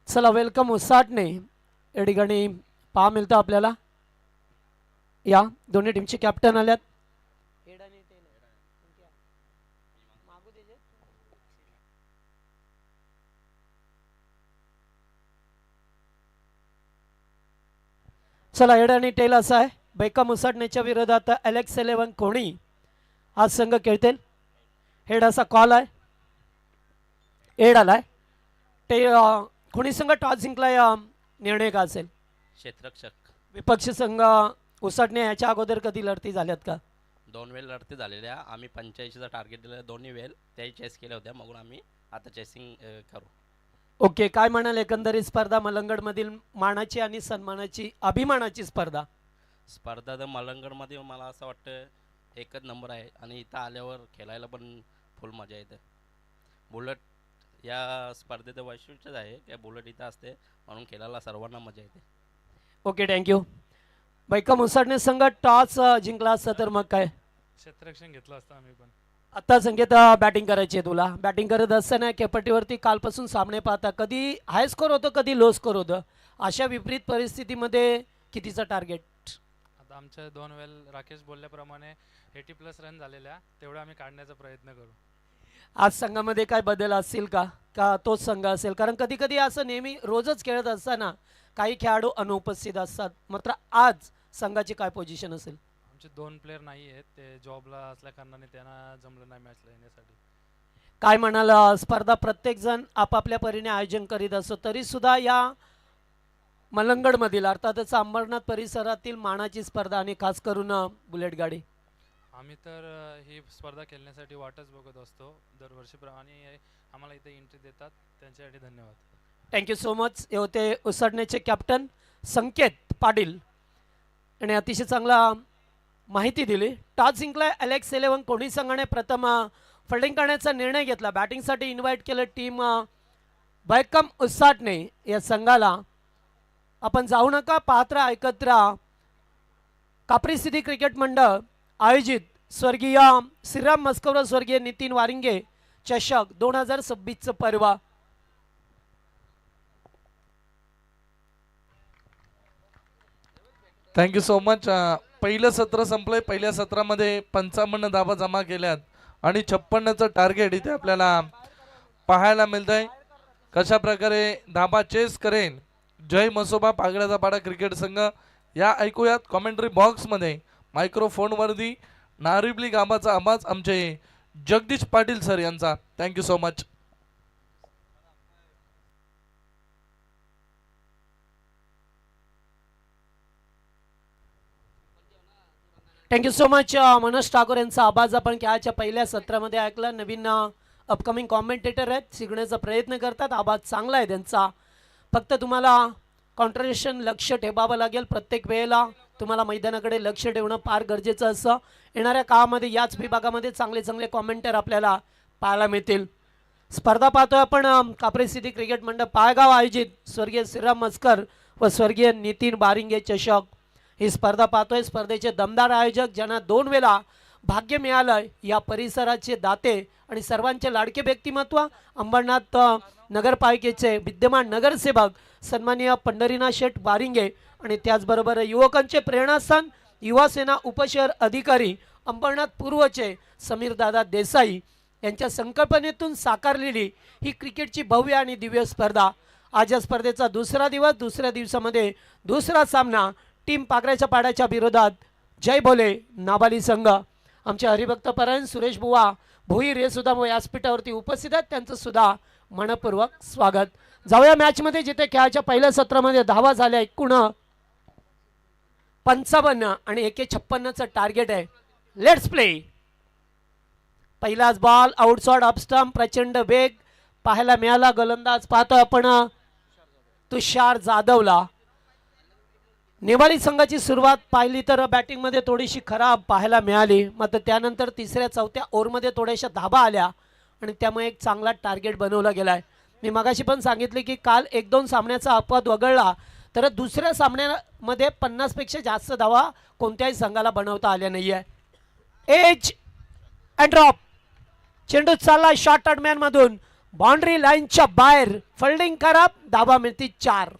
चला वेलकम उसाटणे या ठिकाणी पहा मिळतं आपल्याला. या दोन्ही टीमचे कॅप्टन आल्यात. चला हेड आणि टेल असा आहे. बेकम उसाटणेच्या विरोधात एलेक्स 11 कोणी आज संघ खेळतील. हेड असा कॉल आहे. हेड आलाय. कोणी संघ टॉस जिंकलाय. निर्णय का असेल. क्षेत्ररक्षक. विपक्ष संघ उसाटणे याच्या अगोदर कधी लढती झाल्यात का. 2 वेळ लढती झालेल्या. आम्ही 85चा टार्गेट दिलेला दोन्ही वेळ. त्याही चेस केल्या होत्या. मग आम्ही आता चेसिंग करू. ओके. काय म्हणाल एकंदरीत स्पर्धा मलंगडमधील मानाची आणि सन्मानाची अभिमानाची स्पर्धा. स्पर्धा तर मलंगडमध्ये मला असं वाटतं एकच नंबर आहे आणि इथं आल्यावर खेळायला पण फुल मजा येते. बुलेट या स्पर्धेचं वैशिष्ट्यच आहे की बुलेट इथं असते म्हणून खेळायला सर्वांना मजा येते. Okay, thank you. बैकम उसाटणे संघ टॉस जिंकला असता तर मग काय क्षेत्ररक्षण घेतलं असतं आम्ही पण. आता संकेत बॅटिंग करायची आहे तुला. बॅटिंग करत असताना केपटीवरती कालपासून सामने पाहता कधी हाय स्कोर होतं कधी लो स्कोर होतं. अशा विपरीत परिस्थितीमध्ये कितीचं टार्गेट? आता आमच्या 2 वेळ राकेश बोलल्याप्रमाणे 80+ रन झालेल्या तेवढं आम्ही काढण्याचा प्रयत्न करू. आज संघामध्ये काय बदल असतील का का तोच संघ असेल? कारण कधी कधी असं नेहमी रोजच खेळत असताना काही खेळाडू अनुपस्थित असतात. मात्र आज संघाची काय पोझिशन असेल? आमचे 2 प्लेयर नाही आहेत, ते जॉबला असल्या कारणाने त्यांना जमलं नाही मॅचला येण्यासाठी. काय म्हणाल, स्पर्धा प्रत्येक जण आपापल्या परीने आयोजन करीत असतो तरी सुद्धा या मलंगडमधील अर्थातच अंबरनाथ परिसरातील मानाची स्पर्धा आणि खास करून बुलेट गाडी. आम्ही तर ही स्पर्धा खेळण्यासाठी वाटच बघत असतो दरवर्षीप्रमाणे. आम्हाला इथे एंट्री देतात त्यांच्यासाठी धन्यवाद. Thank you so much. हे होते उसडण्याचे कॅप्टन संकेत पाटील आणि अतिशय चांगला माहिती दिली. टॉस जिंकलाय एलेक्स 11 कोणी संघाने प्रथम फिल्डिंग करण्याचा निर्णय घेतला. बॅटिंगसाठी इन्व्हाइट केलं टीम बैकम उसाटणे या संघाला. आपण जाऊ नका, पाहत राहा, ऐकत राहा. कापरी सिटी क्रिकेट मंडळ आयोजित स्वर्गीय श्रीराम मस्कवर स्वर्गीय नितीन वारिंगे चषक 2026 पर्व. Thank you so much. पहिलं सत्र संपलंय. पहिल्या सत्रामध्ये 55 धावा जमा केल्यात आणि 56चं टार्गेट इथे आपल्याला पाहायला मिळतंय. कशा प्रकारे धाबा चेस करेन जय मसोबा पागळ्याचा पाडा क्रिकेट संघ या ऐकूयात कॉमेंट्री बॉक्समध्ये मायक्रोफोनवरती नारिबली गावाचा आवाज आमचे जगदीश पाटील सर यांचा. Thank you so much. Thank you so much. Manoj Thakur यांचा आवाज आपण खेळाच्या पहिल्या सत्रामध्ये ऐकला. नवीन अपकमिंग कॉमेंटेटर आहेत, शिकण्याचा प्रयत्न करतात. आवाज चांगला आहे त्यांचा. फक्त तुम्हाला कॉन्ट्रेशन लक्ष ठेवावं लागेल. प्रत्येक वेळेला तुम्हाला मैदानाकडे लक्ष ठेवणं फार गरजेचं असं. येणाऱ्या काळामध्ये याच विभागामध्ये चांगले चांगले कॉमेंटर आपल्याला पाहायला मिळतील. स्पर्धा पाहतोय आपण कापरी सिटी क्रिकेट मंडळ पायगाव आयोजित स्वर्गीय श्रीराम मस्कर व स्वर्गीय नितीन बारिंगे चषक ही स्पर्धा पाहतोय. स्पर्धेचे दमदार आयोजक ज्यांना 2 वेळा भाग्य मिळालं या परिसराचे दाते आणि सर्वांचे लाडके व्यक्तिमत्व अंबरनाथ नगरपालिकेचे विद्यमान नगरसेवक सन्माननीय पंढरीनाथ शेठ बारिंगे आणि त्याचबरोबर युवकांचे प्रेरणास्थान युवासेना उपशहर अधिकारी अंबरनाथ पूर्वचे समीरदादा देसाई यांच्या संकल्पनेतून साकारलेली ही क्रिकेटची भव्य आणि दिव्य स्पर्धा. आज या स्पर्धेचा दुसरा दिवस. दुसऱ्या दिवसामध्ये दुसरा सामना टीम पागऱ्याच्या पाड्याच्या विरोधात जय भोले नाबाली संघ. आमचे हरिभक्त परायण सुरेश बुवा भोईर हे सुद्धा व्यासपीठावरती उपस्थित आहेत. त्यांचं सुद्धा मनपूर्वक स्वागत. जाऊया मॅचमध्ये जिथे खेळाच्या पहिल्या सत्रामध्ये धावा झाल्या एकूण 55 आणि 156चं टार्गेट आहे. Let's play. पहिलाच बॉल आउटसाइड अपस्टंप. प्रचंड वेग पाहायला मिळाला. गोलंदाज पाहतो आपण तुषार जाधवला. नेवाळी संघाची सुरुवात पाहिली तर बॅटिंगमध्ये थोडीशी खराब पाहायला मिळाली. मात्र त्यानंतर तिसऱ्या चौथ्या ओव्हरमध्ये थोड्याशा धाबा आल्या आणि त्यामुळे एक चांगला टार्गेट बनवला गेलाय. मी मगाशी पण सांगितले की काल 1-2 सामन्याचा अपवाद वगळला तर दुसऱ्या सामन्यामध्ये 50 पेक्षा जास्त धावा कोणत्याही संघाला बनवता आल्या नाहीये. Edge and drop. चेंडू चालला शॉर्ट मॅन मधून बाउंड्री लाईनच्या बाहेर. फिल्डिंग खराब. धावा मिळती 4.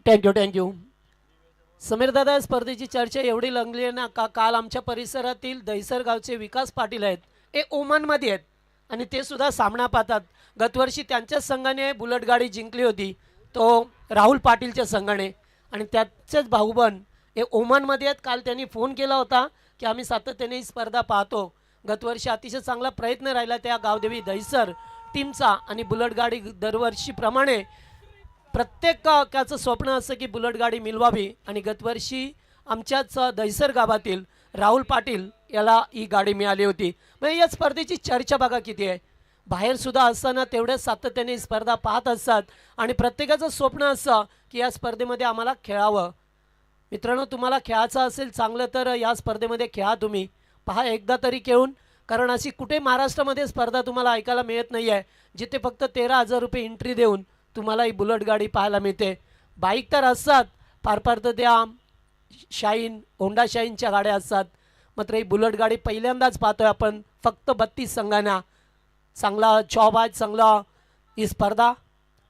थँक्यू. समीरदादा, स्पर्धेची चर्चा एवढी रंगली आहे ना का काल आमच्या परिसरातील दहिसर गावचे विकास पाटील आहेत, हे ओमानमध्ये आहेत आणि ते सुद्धा सामना पाहतात. गतवर्षी त्यांच्याच संघाने बुलेट गाडी जिंकली होती, तो राहुल पाटीलच्या संघाने, आणि त्याचेच भाऊबंद हे ओमानमध्ये आहेत. काल त्यांनी फोन केला होता की आम्ही सातत्याने ही स्पर्धा पाहतो. गतवर्षी अतिशय चांगला प्रयत्न राहिला त्या गावदेवी दहिसर टीमचा आणि बुलेट गाडी दरवर्षीप्रमाणे प्रत्येकाचं स्वप्न असं की बुलेट गाडी मिळवावी आणि गतवर्षी आमच्याच दहिसर गावातील राहुल पाटील याला ही गाडी मिळाली होती. म्हणजे या स्पर्धेची चर्चा बघा किती आहे. बाहेर सुद्धा असताना तेवढ्याच सातत्याने ही स्पर्धा पाहत असतात आणि प्रत्येकाचं स्वप्न असं की या स्पर्धेमध्ये आम्हाला खेळावं. मित्रांनो, तुम्हाला खेळायचं असेल चांगलं तर या स्पर्धेमध्ये खेळा. तुम्ही पहा एकदा तरी खेळून, कारण अशी कुठे महाराष्ट्रामध्ये स्पर्धा तुम्हाला ऐकायला मिळत नाही आहे जिथे फक्त 13,000 रुपये एंट्री देऊन तुम्हाला ही बुलेट गाडी पाहायला मिळते. बाईक तर असतात फार फार तर त्या शाईन होंडा शाईनच्या गाड्या असतात, मात्र ही बुलेट गाडी पहिल्यांदाच पाहतोय आपण. फक्त 32 संघांना चांगला जॉब आहे, चांगला ही स्पर्धा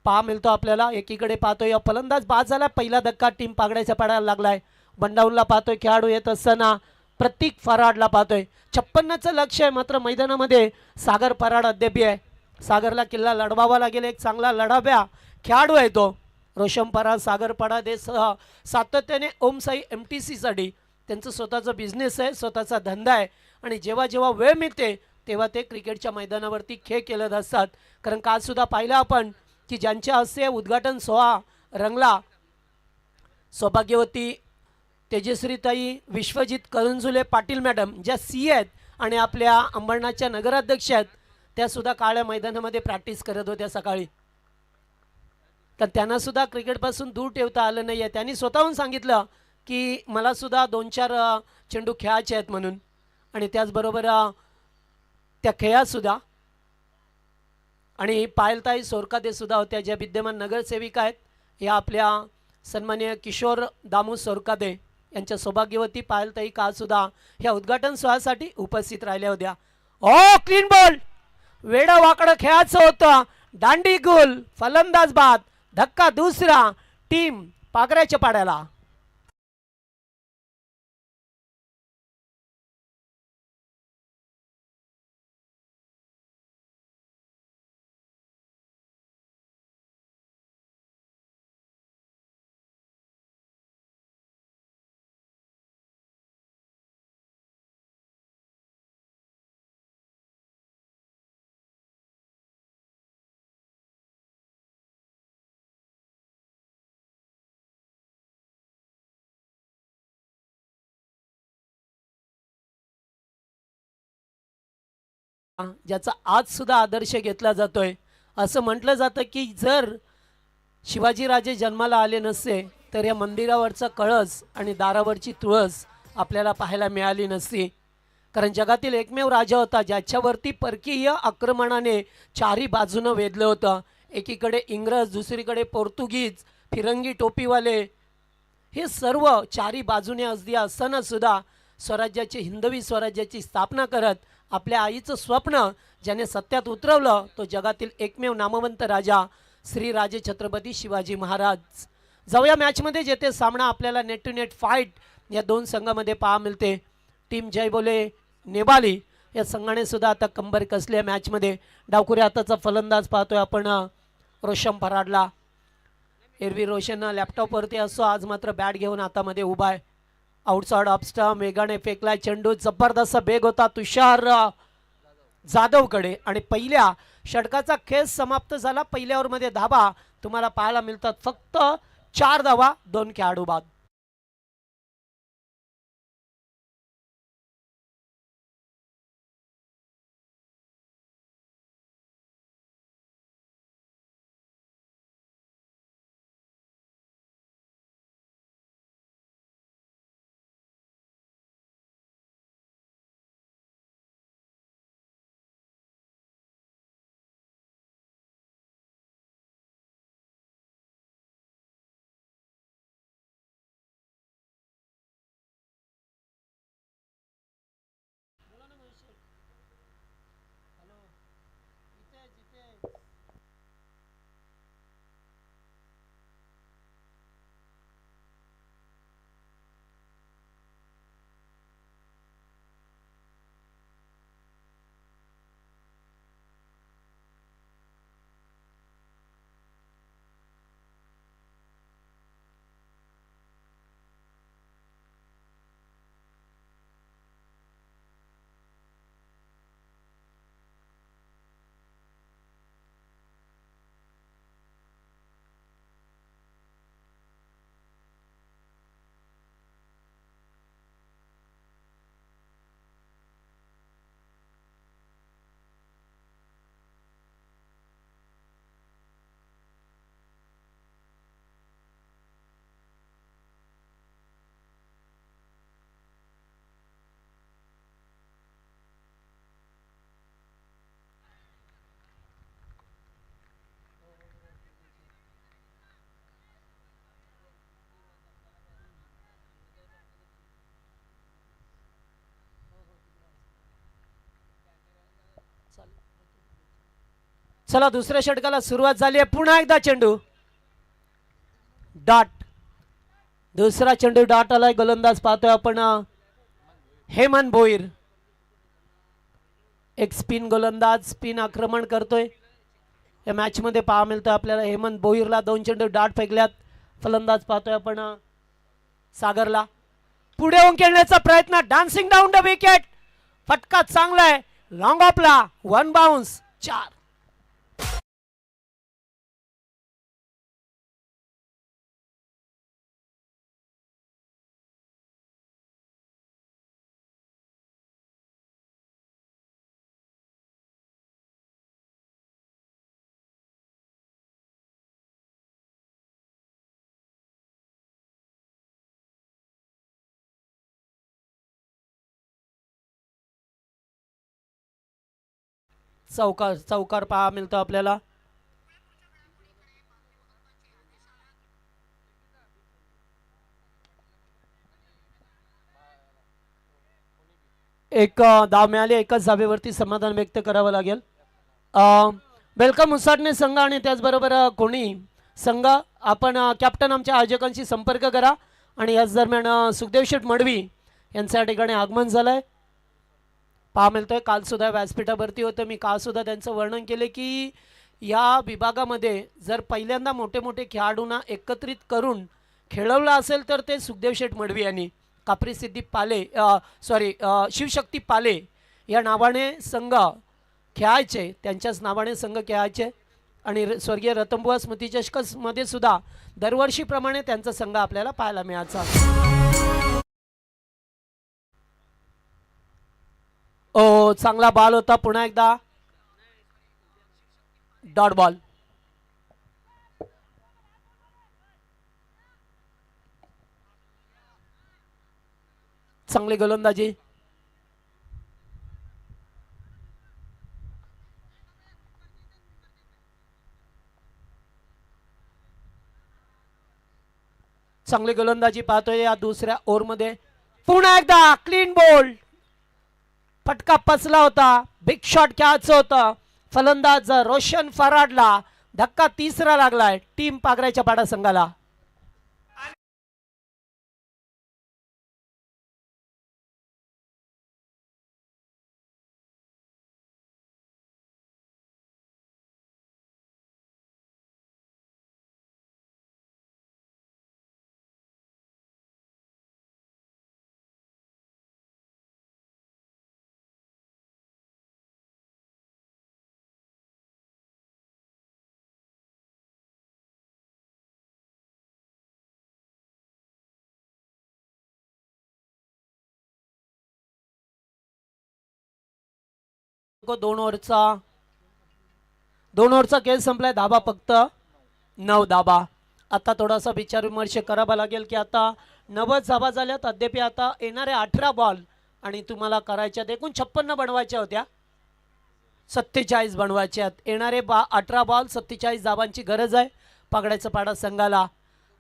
पहा मिळतो आपल्याला. एकीकडे पाहतोय फलंदाज बाद झाला, पहिला धक्का टीम पागड्याच्या पाडायला लागलाय. बंडाऊनला पाहतोय खेळाडू येत असताना प्रतीक फराडला पाहतोय. 56चं लक्ष आहे, मात्र मैदानामध्ये सागर फराड अद्याप आहे. सागरला किल्ला लढवावा लागेल. एक चांगला लढाव्या खेळाडू आहे तो रोशन पराड. सागर पडादे सह सातत्याने ओमसाई MTCसाठी त्यांचं स्वतःचा बिझनेस आहे, स्वतःचा धंदा आहे आणि जेव्हा जेव्हा वेळ मिळते तेव्हा ते क्रिकेटच्या मैदानावरती खेळ केले असतात. कारण कालसुद्धा पाहिलं आपण की ज्यांच्या हस्ते उद्घाटन सोहळा रंगला, सौभाग्यवती तेजश्रीताई विश्वजित करंजुले पाटील मॅडम ज्या सी आहेत आणि आपल्या अंबरनाथच्या नगराध्यक्ष आहेत, त्यासुद्धा काळ्या मैदानामध्ये प्रॅक्टिस करत होत्या सकाळी. तर त्यांनासुद्धा क्रिकेटपासून दूर ठेवता आलं नाही आहे. त्यांनी स्वतःहून सांगितलं की मलासुद्धा 2-4 चेंडू खेळायचे आहेत म्हणून. आणि त्याचबरोबर त्या खेळातसुद्धा आणि पायलताई सोरकादेसुद्धा होत्या ज्या विद्यमान नगरसेविका आहेत. या आपल्या सन्माननीय किशोर दामू सोरकादे यांच्या सौभाग्यवती पायलताई कालसुद्धा ह्या उद्घाटन सोहळ्यासाठी उपस्थित राहिल्या होत्या. ओ क्लीन बॉल, वेडं वाकडं खेळायचं होतं. दांडी गुल, फलंदाज बाद, धक्का दुसरा, टीम पागऱ्याच्या पाड्याला. ज्याचा आज सुद्धा आदर्श घेतला जातोय. असं म्हटलं जातं की जर शिवाजीराजे जन्माला आले नसते तर या मंदिरावरचा कळस आणि दारावरची तुळस आपल्याला पाहायला मिळाली नसती. कारण जगातील एकमेव राजा होता ज्याच्यावरती परकीय आक्रमणाने चारी बाजूनं वेधलं होतं. एकीकडे इंग्रज, दुसरीकडे पोर्तुगीज, फिरंगी टोपीवाले, हे सर्व चारी बाजूने अगदी असताना सुद्धा स्वराज्याची, हिंदवी स्वराज्याची स्थापना करत आपल्या आईचं स्वप्न ज्याने सत्यात उतरवलं तो जगातील एकमेव नामवंत राजा श्री राजे छत्रपती शिवाजी महाराज. जाऊया मॅचमध्ये, जेथे सामना आपल्याला नेट टू नेट फाईट या दोन संघामध्ये पाहा मिळते. टीम जय बोले नेबाली या संघाने सुद्धा आता कंबर कसली आहे मॅचमध्ये. डावखुरी हाताचा फलंदाज पाहतोय आपण रोशन फराडला. एरवी रोशन लॅपटॉपवरती असो, आज मात्र बॅट घेऊन हातामध्ये उभा आहे. आउटसाइड ऑफस्टंप वेगाने फेकलाय चेंडू, जबरदस्त बेग होता तुषार जाधवकडे आणि पहिल्या षटकाचा खेळ समाप्त झाला. पहिल्या ओव्हरमध्ये धाबा तुम्हाला पाहायला मिळतात, फक्त 4 धावा 2 खेळाडू बाद. चला दुसऱ्या षटकाला सुरुवात झाली आहे. पुन्हा एकदा चेंडू डॉट. दुसरा चेंडू डॉट आलाय. गोलंदाज पाहतोय आपण हेमंत भोईर. एक स्पिन गोलंदाज स्पिन आक्रमण करतोय. या मॅच मध्ये पाहा मिळतोय आपल्याला हेमंत भोईरला 2 चेंडू डॉट फेकल्यात. फलंदाज पाहतोय आपण सागरला. पुढे येऊन खेळण्याचा प्रयत्न. Dancing down the wicket. फटका चांगला आहे. लॉंग ऑफला 1 बाउन्स 4. चौकार पहा मिळतो आपल्याला. एक धाव मिळाली. एकच धावेवरती समाधान व्यक्त करावं लागेल. वेलकम उसाटणे संघ आणि त्याचबरोबर कोणी संघ आपण कॅप्टन आमच्या आयोजकांशी संपर्क करा. आणि याच दरम्यान सुखदेव शेठ मडवी यांचं या ठिकाणी आगमन झालंय. पहा मिळतोय काल सुद्धा व्यासपीठावरती होतं. मी काल सुद्धा त्यांचं वर्णन केले की या विभागामध्ये जर पहिल्यांदा मोठे मोठे खेळाडूंना एकत्रित करून खेळवलं असेल तर ते सुखदेव शेठ मडवी यांनी कापरी सिद्धी पाले शिवशक्ती पाले या नावाने संघ खेळायचे. त्यांच्याच नावाने संघ खेळायचे. आणि स्वर्गीय रतनबुवा स्मृती चषकमध्ये सुद्धा दरवर्षीप्रमाणे त्यांचा संघ आपल्याला पाहायला मिळायचा. ओ चांगला बॉल होता. पुन्हा एकदा डॉट बॉल. चांगली गोलंदाजी. चांगली गोलंदाजी पाहतोय या दुसऱ्या ओव्हरमध्ये. पुन्हा एकदा क्लीन बोल्ड. फटका पचला होता. बिग शॉट खेळायचं होतं. फलंदाज रोशन फराडला धक्का तिसरा लागलाय टीम पागऱ्याच्या पाडा संघाला. दोन ओव्हरचा खेळ संपलाय. धाबा फक्त 9 धाबा. आता थोडासा विचार विमर्श करावा लागेल की आता 90 धाबा झाल्यात. अद्याप आता येणारे 18 बॉल आणि तुम्हाला करायच्यात एकूण 56 बनवायच्या होत्या. 47 बनवायच्यात. येणारे 18 बॉल 47 धाबांची गरज आहे पागड्याचा पाडा संघाला.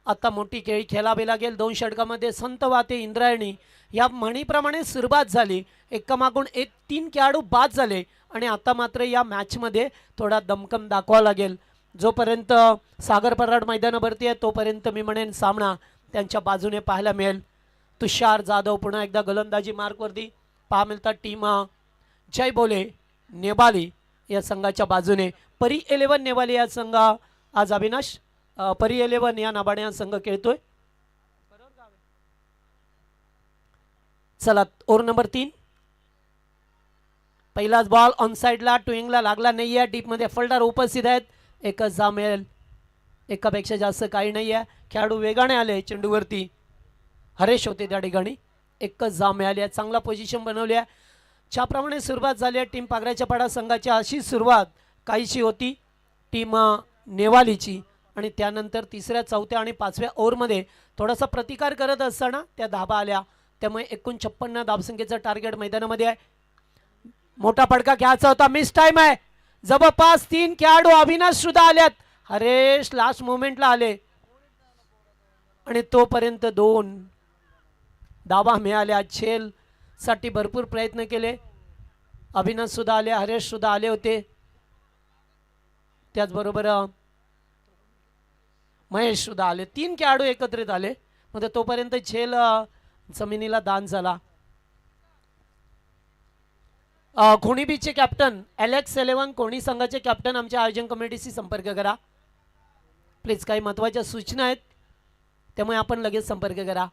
आता मोठी खेळी खेळावी लागेल. 2 षटकामध्ये संत वाते इंद्रायणी या म्हणीप्रमाणे सुरुवात झाली. एकामागून एक 3 खेळाडू बाद झाले आणि आता मात्र या मॅचमध्ये थोडा दमकम दाखवा लागेल. जोपर्यंत सागर पराड मैदानावरती आहे तोपर्यंत मी म्हणेन सामना त्यांच्या बाजूने पाहायला मिळेल. तुषार जाधव पुन्हा एकदा गोलंदाजी मार्कवरती पहा मिळतात. टीम जय बोले नेवाली या संघाच्या बाजूने. परी 11 नेवाली या संघ आज अविनाश परी 11 या नावाने हा संघ खेळतोय. चला ओव्हर नंबर 3. पहिलाच बॉल ऑन साइडला ट्विंगला लागला नाही आहे. डीप मध्ये फलंदाज उपस्थित आहेत. एकच जा मिळेल. एकापेक्षा जास्त काही नाही आहे. खेळाडू वेगाने आले चेंडूवरती. हरेश होते त्या ठिकाणी. एकच जा मिळाली आहे. चांगला पोझिशन बनवली आहे. ज्याप्रमाणे सुरुवात झाली आहे टीम पागऱ्याच्या पाडा संघाची अशी सुरुवात काहीशी होती टीम नेवालीची. आणि त्यानंतर 3ऱ्या 4थ्या आणि 5व्या ओव्हरमध्ये थोडासा प्रतिकार करत असताना त्या धाबा आल्या. त्यामुळे एकूण 56 धावसंख्येचं टार्गेट मैदानामध्ये आहे. मोठा फटका घ्यायचा होता. मिस टाइम आहे. जवळपास 3 खेळाडू अविनाश सुद्धा आल्यात. हरेश लास्ट मोमेंटला आले आणि तोपर्यंत 2 धाबा मिळाल्या. झेल साठी भरपूर प्रयत्न केले. अविनाश सुद्धा आले. हरेश सुद्धा आले होते. त्याचबरोबर महेश सुद्धा आले. 3 खेळाडू एकत्रित आले. मध्ये तोपर्यंत झेल जमिनीला दान झाला. कोणी बीचे कॅप्टन एलेक्स 11 कोणी संघाचे कॅप्टन आमच्या आयोजन कमिटीशी संपर्क करा प्लीज. काही महत्त्वाच्या सूचना आहेत त्यामुळे आपण लगेच संपर्क करा.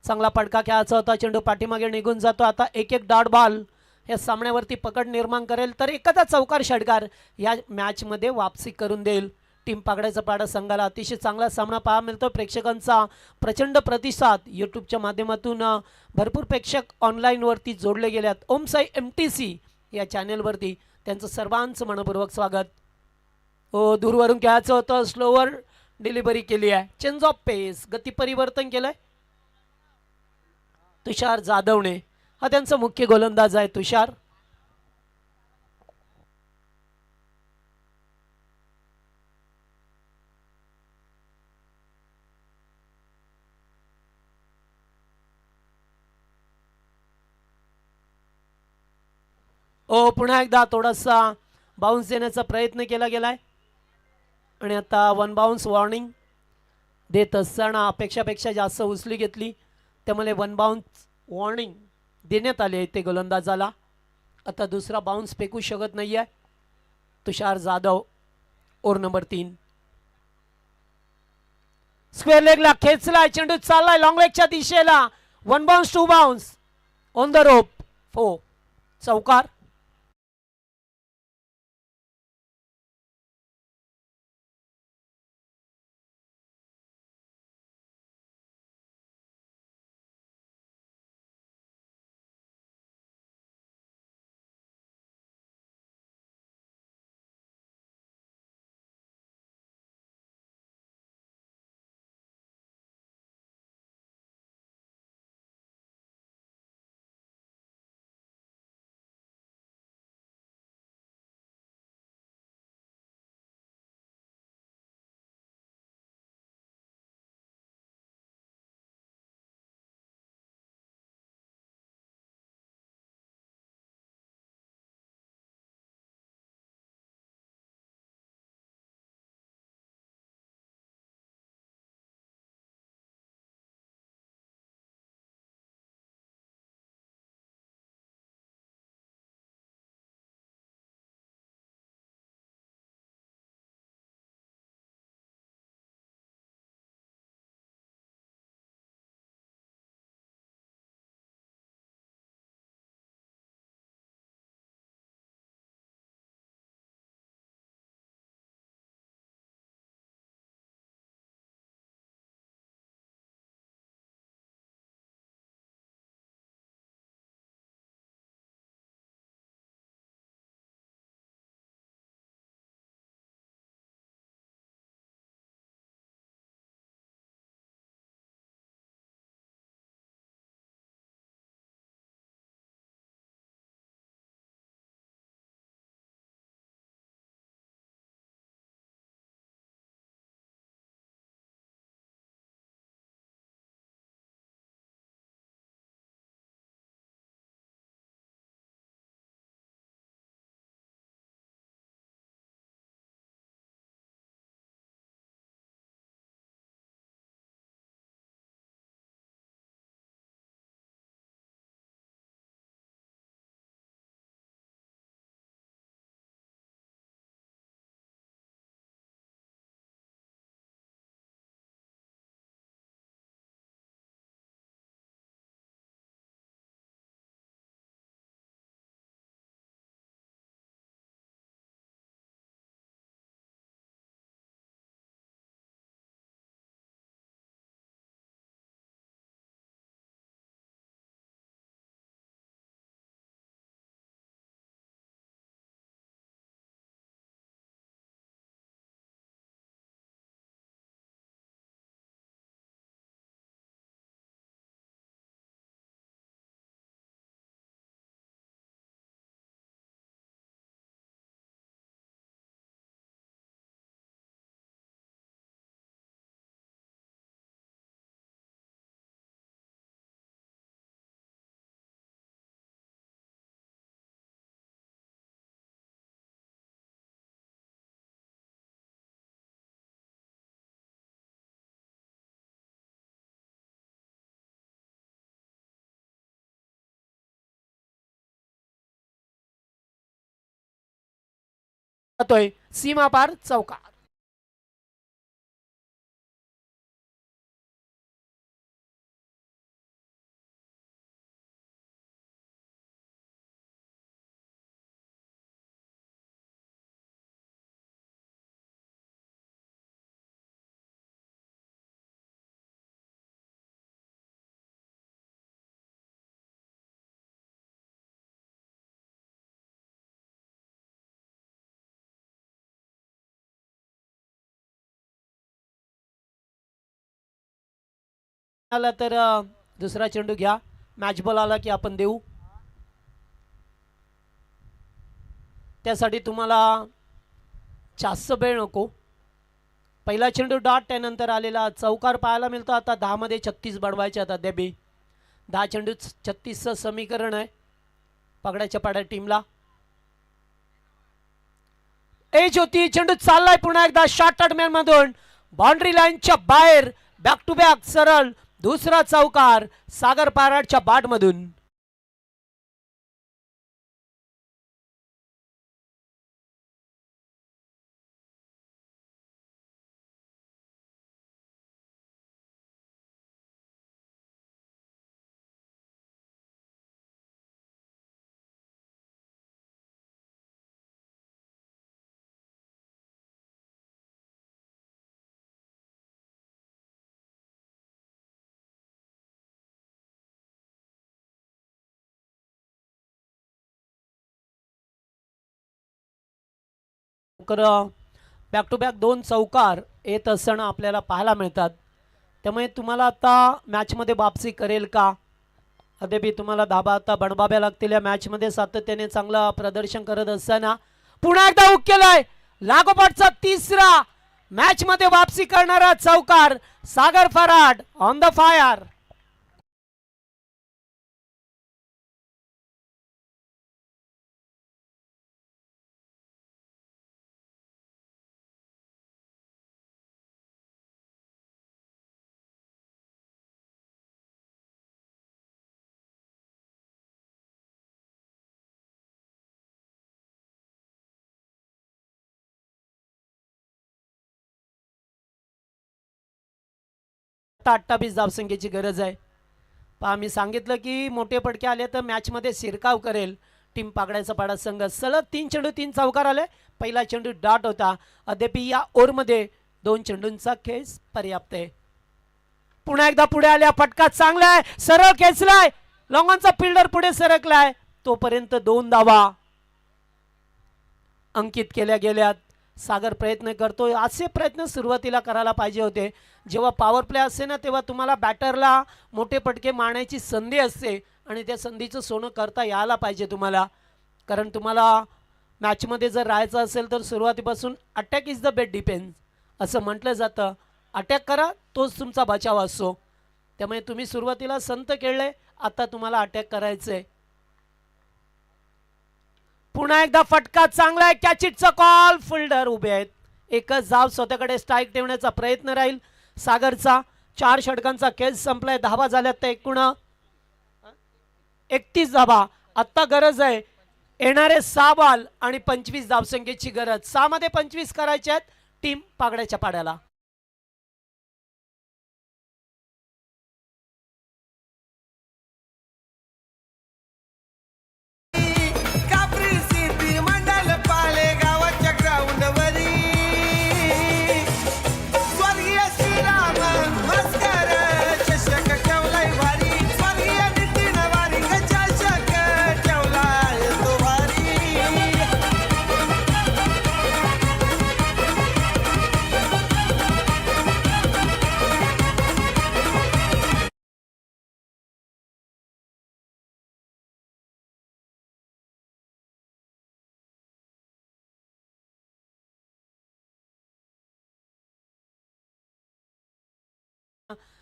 चांगला पडका खेळायचा होता. चेंडू पाठीमागे निघून जातो. आता एक एक डॉट बॉल या सामन्यावरती पकड निर्माण करेल तर एखादा चौकार षटकार या मॅचमध्ये वापसी करून देईल. टीम पाकड्याचा पाडा संघाला अतिशय चांगला सामना पाहायला मिळतो. प्रेक्षकांचा प्रचंड प्रतिसाद. यूट्यूबच्या माध्यमातून भरपूर प्रेक्षक ऑनलाईनवरती जोडले गेल्यात. ओमसाई MTC या चॅनेलवरती त्यांचं सर्वांचं मनपूर्वक स्वागत. दूरवरून खेळायचं होतं. स्लोवर डिलिव्हरी केली आहे. चेंज ऑफ पेस गती परिवर्तन केलंय तुषार जाधवने. हा त्यांचा मुख्य गोलंदाज आहे तुषार. पुन्हा एकदा थोडासा बाउन्स देण्याचा प्रयत्न केला गेलाय आणि आता 1 बाउन्स वॉर्निंग देत असताना अपेक्षापेक्षा जास्त उचली घेतली त्यामुळे 1 बाउन्स वॉर्निंग देण्यात आले आहे ते गोलंदाजाला. आता दुसरा बाउन्स फेकू शकत नाही आहे Tushar Jadhav. Over number 3. Square लेगला खेचलाय. चेंडू चाललाय लॉंग लेगच्या दिशेला. 1 bounce 2 bounce on the rope 4 चौकार. जातोय सीमा पार चौकार. आला तर दुसरा चेंडू घ्या. मॅच बॉल आला की आपण देऊ. त्यासाठी तुम्हाला जास्त वेळ नको. पहिला चेंडू डॉट त्यानंतर आलेला चौकार पाहायला मिळतो. आता 10 मध्ये 36 बनवायचे आता देबी. 10 चेंडू 36चं समीकरण आहे पगड्याच्या पाड्या टीमला. एज होती चेंडू चाललाय पुन्हा एकदा शॉर्ट मॅन मधून बाउंड्री लाईनच्या बाहेर. बॅक टू बॅक सरळ दुसरा चौकार सागर पाराडच्या बाट मधून. बॅक टू बॅक 2 चौकार येत असताना आपल्याला पाहायला मिळतात. त्यामुळे तुम्हाला आता मॅचमध्ये वापसी करेल का? अद्याप तुम्हाला धाबा आता बनवाव्या लागतील. या मॅचमध्ये सातत्याने चांगलं प्रदर्शन करत असताना पुन्हा एकदा हुक केलाय. लागोपाठचा तिसरा मॅचमध्ये वापसी करणारा चौकार सागर फराड ऑन द फायर. आता 28 धावसंख्येची गरज आहे. पहा मी सांगितलं की मोठे पडके आले तर मॅचमध्ये शिरकाव करेल टीम पागड्याचा पाडा संघ. सलग 3 चेंडू 3 चौकार आले. पहिला चेंडू डॉट होता. अद्याप या ओव्हरमध्ये 2 चेंडूंचा खेळ पर्याप्त आहे. पुन्हा एकदा पुढे आल्या. फटका चांगला आहे. सरळ खेचलाय. लॉंगॉनचा फिल्डर पुढे सरकलाय. तोपर्यंत 2 धावा अंकित केल्या गेल्यात. सागर प्रयत्न करतोय. असे प्रयत्न सुरुवातीला करायला पाहिजे होते. जेव्हा पॉवर प्ले असते ना तेव्हा तुम्हाला बॅटरला मोठे पटके मारण्याची संधी असते आणि त्या संधीचं सोनं करता यायला पाहिजे तुम्हाला. कारण तुम्हाला मॅचमध्ये जर राहायचं असेल तर सुरुवातीपासून attack is the best defence असं म्हटलं जातं. अटॅक करा तोच तुमचा बचाव असतो. त्यामुळे तुम्ही सुरुवातीला संत खेळले. आता तुम्हाला अटॅक करायचंय. पुन्हा एकदा फटका चांगला आहे. Catch इटचा call. फिल्डर उभे आहेत. एकच धाव स्वतःकडे स्ट्राईक ठेवण्याचा प्रयत्न राहील सागरचा. 4 षटकांचा खेळ संपलाय. धावा झाल्यात तर एकूण 31 धावा. आता गरज आहे येणारे 6 बॉल आणि 25 धावसंख्येची गरज. 6 मध्ये 25 करायचे आहेत टीम पागड्याच्या पाड्याला.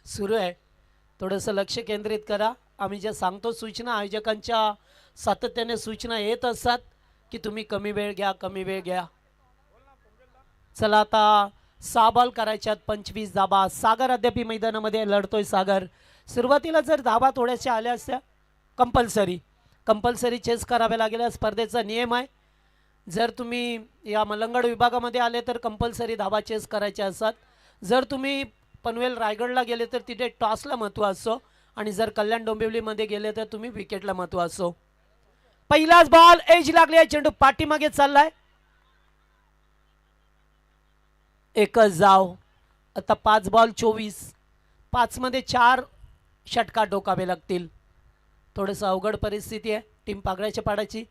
सुरू आहे. थोडंसं लक्ष केंद्रित करा. आम्ही जे सांगतो सूचना आयोजकांच्या सातत्याने सूचना येत असतात की तुम्ही कमी वेळ घ्या कमी वेळ घ्या. चला आता 6 बॉल करायच्यात 25 धाबा. सागर अद्याप मैदानामध्ये लढतोय. सागर सुरुवातीला जर धाबा थोड्याशा आल्या असत्या कंपल्सरी चेस कराव्या लागेल. स्पर्धेचा नियम आहे. जर तुम्ही या मलंगड विभागामध्ये आले तर कंपल्सरी धाबा चेस करायचे असतात. जर तुम्ही पनवेल रायगडला गेले तर तिथे टॉसला महत्त्व असतो आणि जर कल्याण डोंबिवलीमध्ये गेले तर तुम्ही विकेटला महत्त्व असो. पहिलाच बॉल एज लागली, चेंडू पाठीमागे चाललाय, एकच धाव. आता 5 बॉल 24, 5 मध्ये 4 षटकार डोकावे लागतील. थोडंसं अवघड परिस्थिती आहे टीम पागळ्याच्या पाडाची.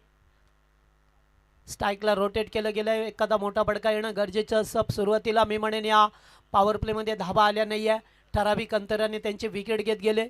स्ट्राईकला रोटेट केलं गेलं, एखादा मोठा बडका येणं गरजेचं असं. सुरुवातीला मी म्हणेन या पॉवर प्लेमध्ये धाबा आल्या नाही आहे, ठराविक अंतराने त्यांचे विकेट घेत गेले.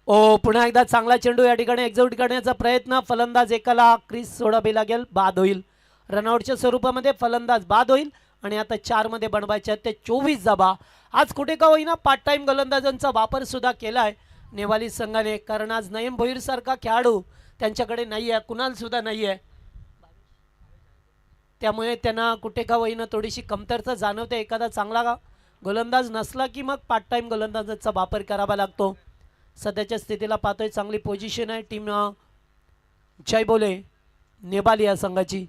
ओ पुन्हा एकदा चांगला चेंडू या ठिकाणी एक्झिक्यूट करण्याचा प्रयत्न. फलंदाज एकाला क्रीज सोडावी लागेल, बाद होईल. रनआउटच्या स्वरूपामध्ये फलंदाज बाद होईल आणि आता 4 मध्ये बनवायचे आहेत ते 24 धाबा. आज कुठे का होईना पार्ट टाइम गोलंदाजांचा वापर सुद्धा केलाय नेवाली संघाने, कारण आज नयम भोईर सारखा खेळाडू त्यांच्याकडे नाही आहे, कुणाल सुद्धा नाही आहे. त्यामुळे त्यांना कुठे का होईना थोडीशी कमतरता जाणवते. एखादा चांगला गोलंदाज नसला की मग पार्ट टाइम गोलंदाजांचा वापर करावा लागतो. सध्याच्या स्थितीला पाहतोय चांगली पोझिशन आहे टीम जय बोले नेबाल या संघाची.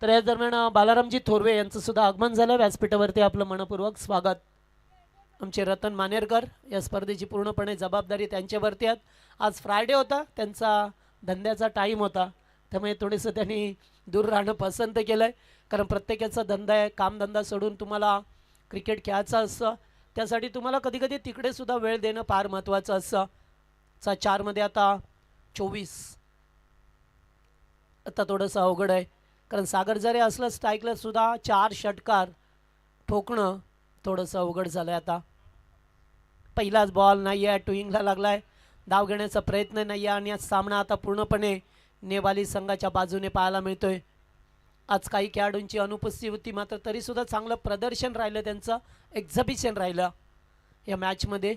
तर या दरम्यान बालारामजी थोरवे यांचं सुद्धा आगमन झालं व्यासपीठावरती. आपलं मनपूर्वक स्वागत. आमचे रतन मानेरकर, या स्पर्धेची पूर्णपणे जबाबदारी त्यांच्यावरती आहे. आज फ्रायडे होता, त्यांचा धंद्याचा टाईम होता, त्यामुळे थोडंसं त्यांनी दूर राहणं पसंत केलं आहे. कारण प्रत्येकाचा धंदा आहे, कामधंदा सोडून तुम्हाला क्रिकेट खेळायचं असतं, त्यासाठी तुम्हाला कधी कधी तिकडे सुद्धा वेळ देणं फार महत्त्वाचं असतं. 4 मध्ये आता 24. आता थोडंसं अवघड आहे, कारण सागर जरी असलं स्ट्राईकला सुद्धा 4 षटकार ठोकणं थोडंसं अवघड झालं आहे. आता पहिलाच बॉल नाही आहे, टुईंगला लागला आहे, धाव घेण्याचा प्रयत्न नाही आहे आणि आज सामना आता पूर्णपणे नेवाली संघाच्या बाजूने पाहायला मिळतोय. आज काही खेळाडूंची अनुपस्थिती होती, मात्र तरीसुद्धा चांगलं प्रदर्शन राहिलं, त्यांचं एक्झिबिशन राहिलं या मॅचमध्ये.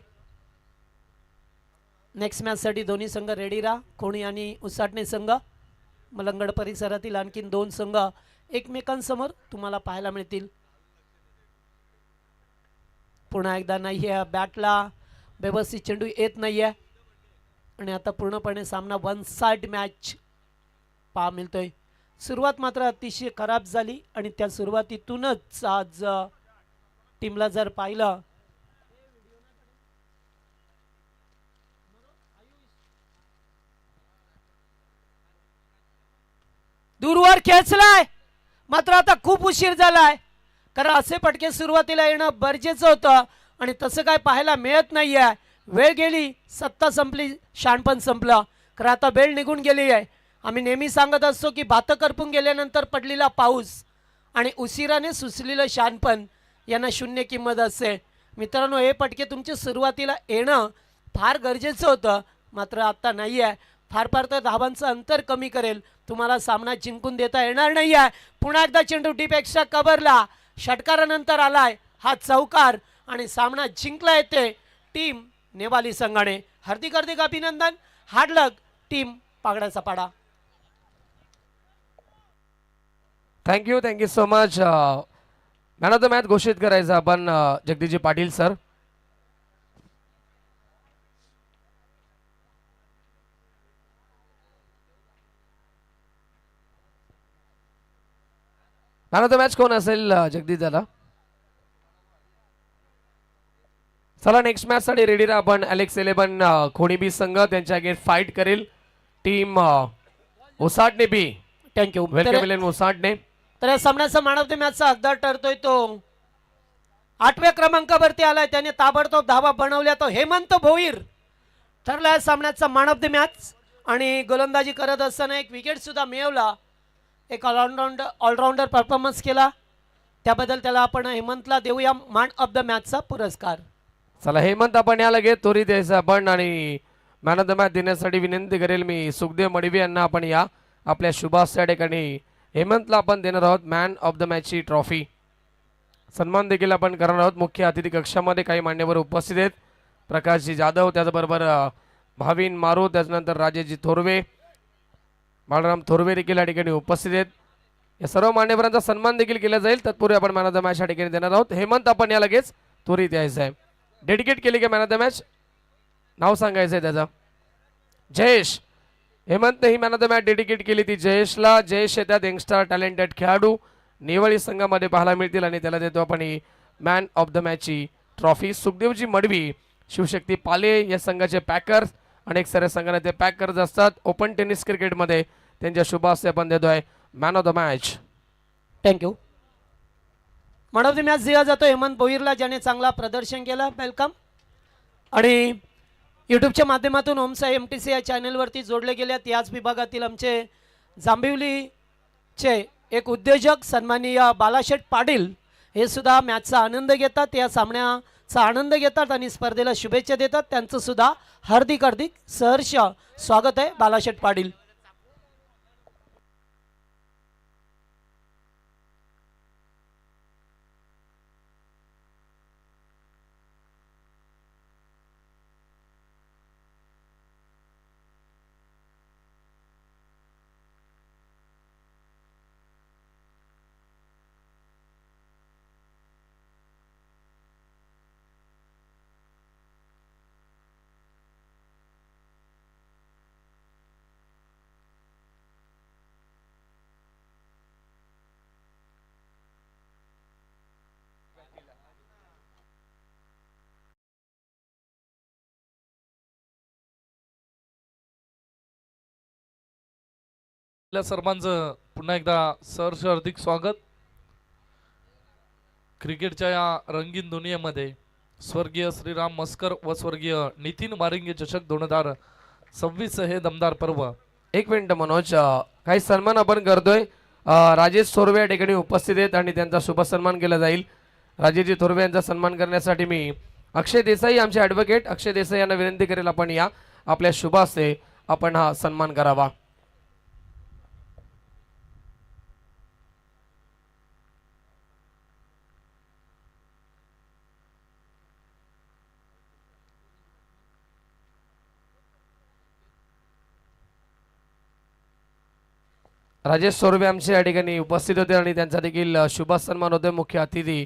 नेक्स्ट मॅचसाठी दोन्ही संघ रेडी राहा. कोणी आणि उसाटणे संघ, मलंगड परिसरातील आणखीन 2 संघ एकमेकांसमोर तुम्हाला पाहायला मिळतील. पुन्हा एकदा नाही आहे, बॅटला व्यवस्थित चेंडू येत नाही आहे आणि आता पूर्णपणे सामना 1 साइड मॅच पाहा मिळतोय. सुरुवात मात्र अतिशय खराब झाली आणि त्या सुरुवातीतूनच आज टीमला जर पाहिलं दूरवर खेचलाय, मात्र आता खूप उशीर झालाय, कारण असे फटके सुरुवातीला येणं गरजेचं होतं आणि तसं काय पाहायला मिळत नाहीये. वेळ गेली, सत्ता संपली, शहाणपण संपलं, कारण आता वेळ निघून गेली आहे. आम्ही नेहमी सांगत असतो की भातं करपून गेल्यानंतर पडलेला पाऊस आणि उशिराने सुचलेलं शहाणपण यांना 0 किंमत असते. मित्रांनो, हे फटके तुमच्या सुरुवातीला येणं फार गरजेचं होतं, मात्र आता नाही आहे. फार फार तर धावांचं अंतर कमी करेल, तुम्हाला सामना जिंकून देता येणार नाही आहे. पुन्हा एकदा चेंडू डीप एक्स्ट्रा कव्हरला, षटकारानंतर आलाय हा चौकार आणि सामना जिंकला येते टीम नेवाली संघाने. हार्दिक हार्दिक अभिनंदन. हार्ड लक टीम पागड्याचा पाडा. Thank you so much. Man of the match घोषित करायचं आपण Jagdishji Patil sir. Man of the match कोण असेल जगदीश दादा? चला नेक्स्ट मॅच साठी रेडी राहा आपण. एलेक्स 11 खोणीबी संघ त्यांच्या अगेन्स्ट फाईट करेल team Osatne B. Thank you. Welcome विलेन ओसाटणे. तर या सामन्याचा मॅन ऑफ द मॅचचा हकदार ठरतोय तो 8व्या क्रमांकावरती आलाय, त्याने ताबडतोब धावा बनवल्या, तो हेमंत भोईर ठरला या सामन्याचा मॅन ऑफ द मॅच. आणि गोलंदाजी करत असताना एक विकेट सुद्धा मिळवला, एक ऑलराऊंडर परफॉर्मन्स केला, त्याबद्दल त्याला आपण हेमंतला देऊया मॅन ऑफ द मॅचचा पुरस्कार. चला हेमंत आपण या लगेच त्वरित द्यायचं आपण आणि मॅन ऑफ द मॅच देण्यासाठी विनंती करेल मी सुखदेव मडवी यांना. आपण या आपल्या शुभास या ठिकाणी हेमंतला आपण देणार आहोत मॅन ऑफ द मॅचची ट्रॉफी. सन्मान देखील आपण करणार आहोत. मुख्य अतिथी कक्षामध्ये काही मान्यवर उपस्थित आहेत. प्रकाशजी जाधव, त्याचबरोबर भाविन मारू, त्याच्यानंतर राजेशजी थोरवे, बाळराम थोरवे देखील या ठिकाणी उपस्थित आहेत. या सर्व मान्यवरांचा सन्मान देखील केला जाईल. तत्पूर्वी आपण मॅन ऑफ द मॅच या ठिकाणी देणार आहोत. हेमंत आपण या लगेच त्वरित यायचं आहे. डेडिकेट केली का मॅन ऑफ द मॅच? नाव सांगायचं आहे त्याचं. जयेश. हेमंतने ही man of the match dedicate केली ती जयेशला. जयेश येतात यंगस्टर टॅलेंटेड खेळाडू नेवाळी संघामध्ये पाहायला मिळतील आणि त्याला देतो आपण ही मॅन ऑफ द मॅचची ट्रॉफी. सुखदेवजी मडवी शिवशक्ती पाले या संघाचे पॅकर्स अनेक साऱ्या संघाने ते पॅक करत असतात. ओपन टेनिस क्रिकेटमध्ये त्यांच्या शुभ हस्ते आपण देतोय man of the match. Thank you. Man of the match दिला जातो हेमंत भोईरला, ज्याने चांगला प्रदर्शन केलं. वेलकम. आणि यूट्यूबच्या माध्यमातून ओमसाई MTC या चॅनलवरती जोडले गेल्यात याच विभागातील आमचे जांभिवलीचे एक उद्योजक सन्माननीय बालाशेठ पाटील हे सुद्धा मॅचचा आनंद घेतात, या सामन्याचा आनंद घेतात आणि स्पर्धेला शुभेच्छा देतात. त्यांचं सुद्धा हार्दिक हार्दिक सहर्ष स्वागत आहे बालाशेठ पाटील. आपल्या सर्वांचं पुन्हा एकदा सहर्ष हार्दिक स्वागत. क्रिकेटच्या या रंगीन दुनियेमध्ये स्वर्गीय श्रीराम मस्कर व स्वर्गीय नितीन वारिंगे चषक 2026 हे दमदार पर्व. एक मिनिट मनोज, काही सन्मान आपण करतोय. राजेश थोरवे या ठिकाणी उपस्थित आहेत आणि त्यांचा शुभ सन्मान केला जाईल. राजेशजी थोरवे यांचा सन्मान करण्यासाठी मी अक्षय देसाई आमचे ॲडव्होकेट अक्षय देसाई यांना विनंती करेल आपण या आपल्या शुभ हस्ते आपण हा सन्मान करावा. राजेश थोरवे आमचे या ठिकाणी उपस्थित होते आणि त्यांचा देखील शुभ सन्मान होते. मुख्य अतिथी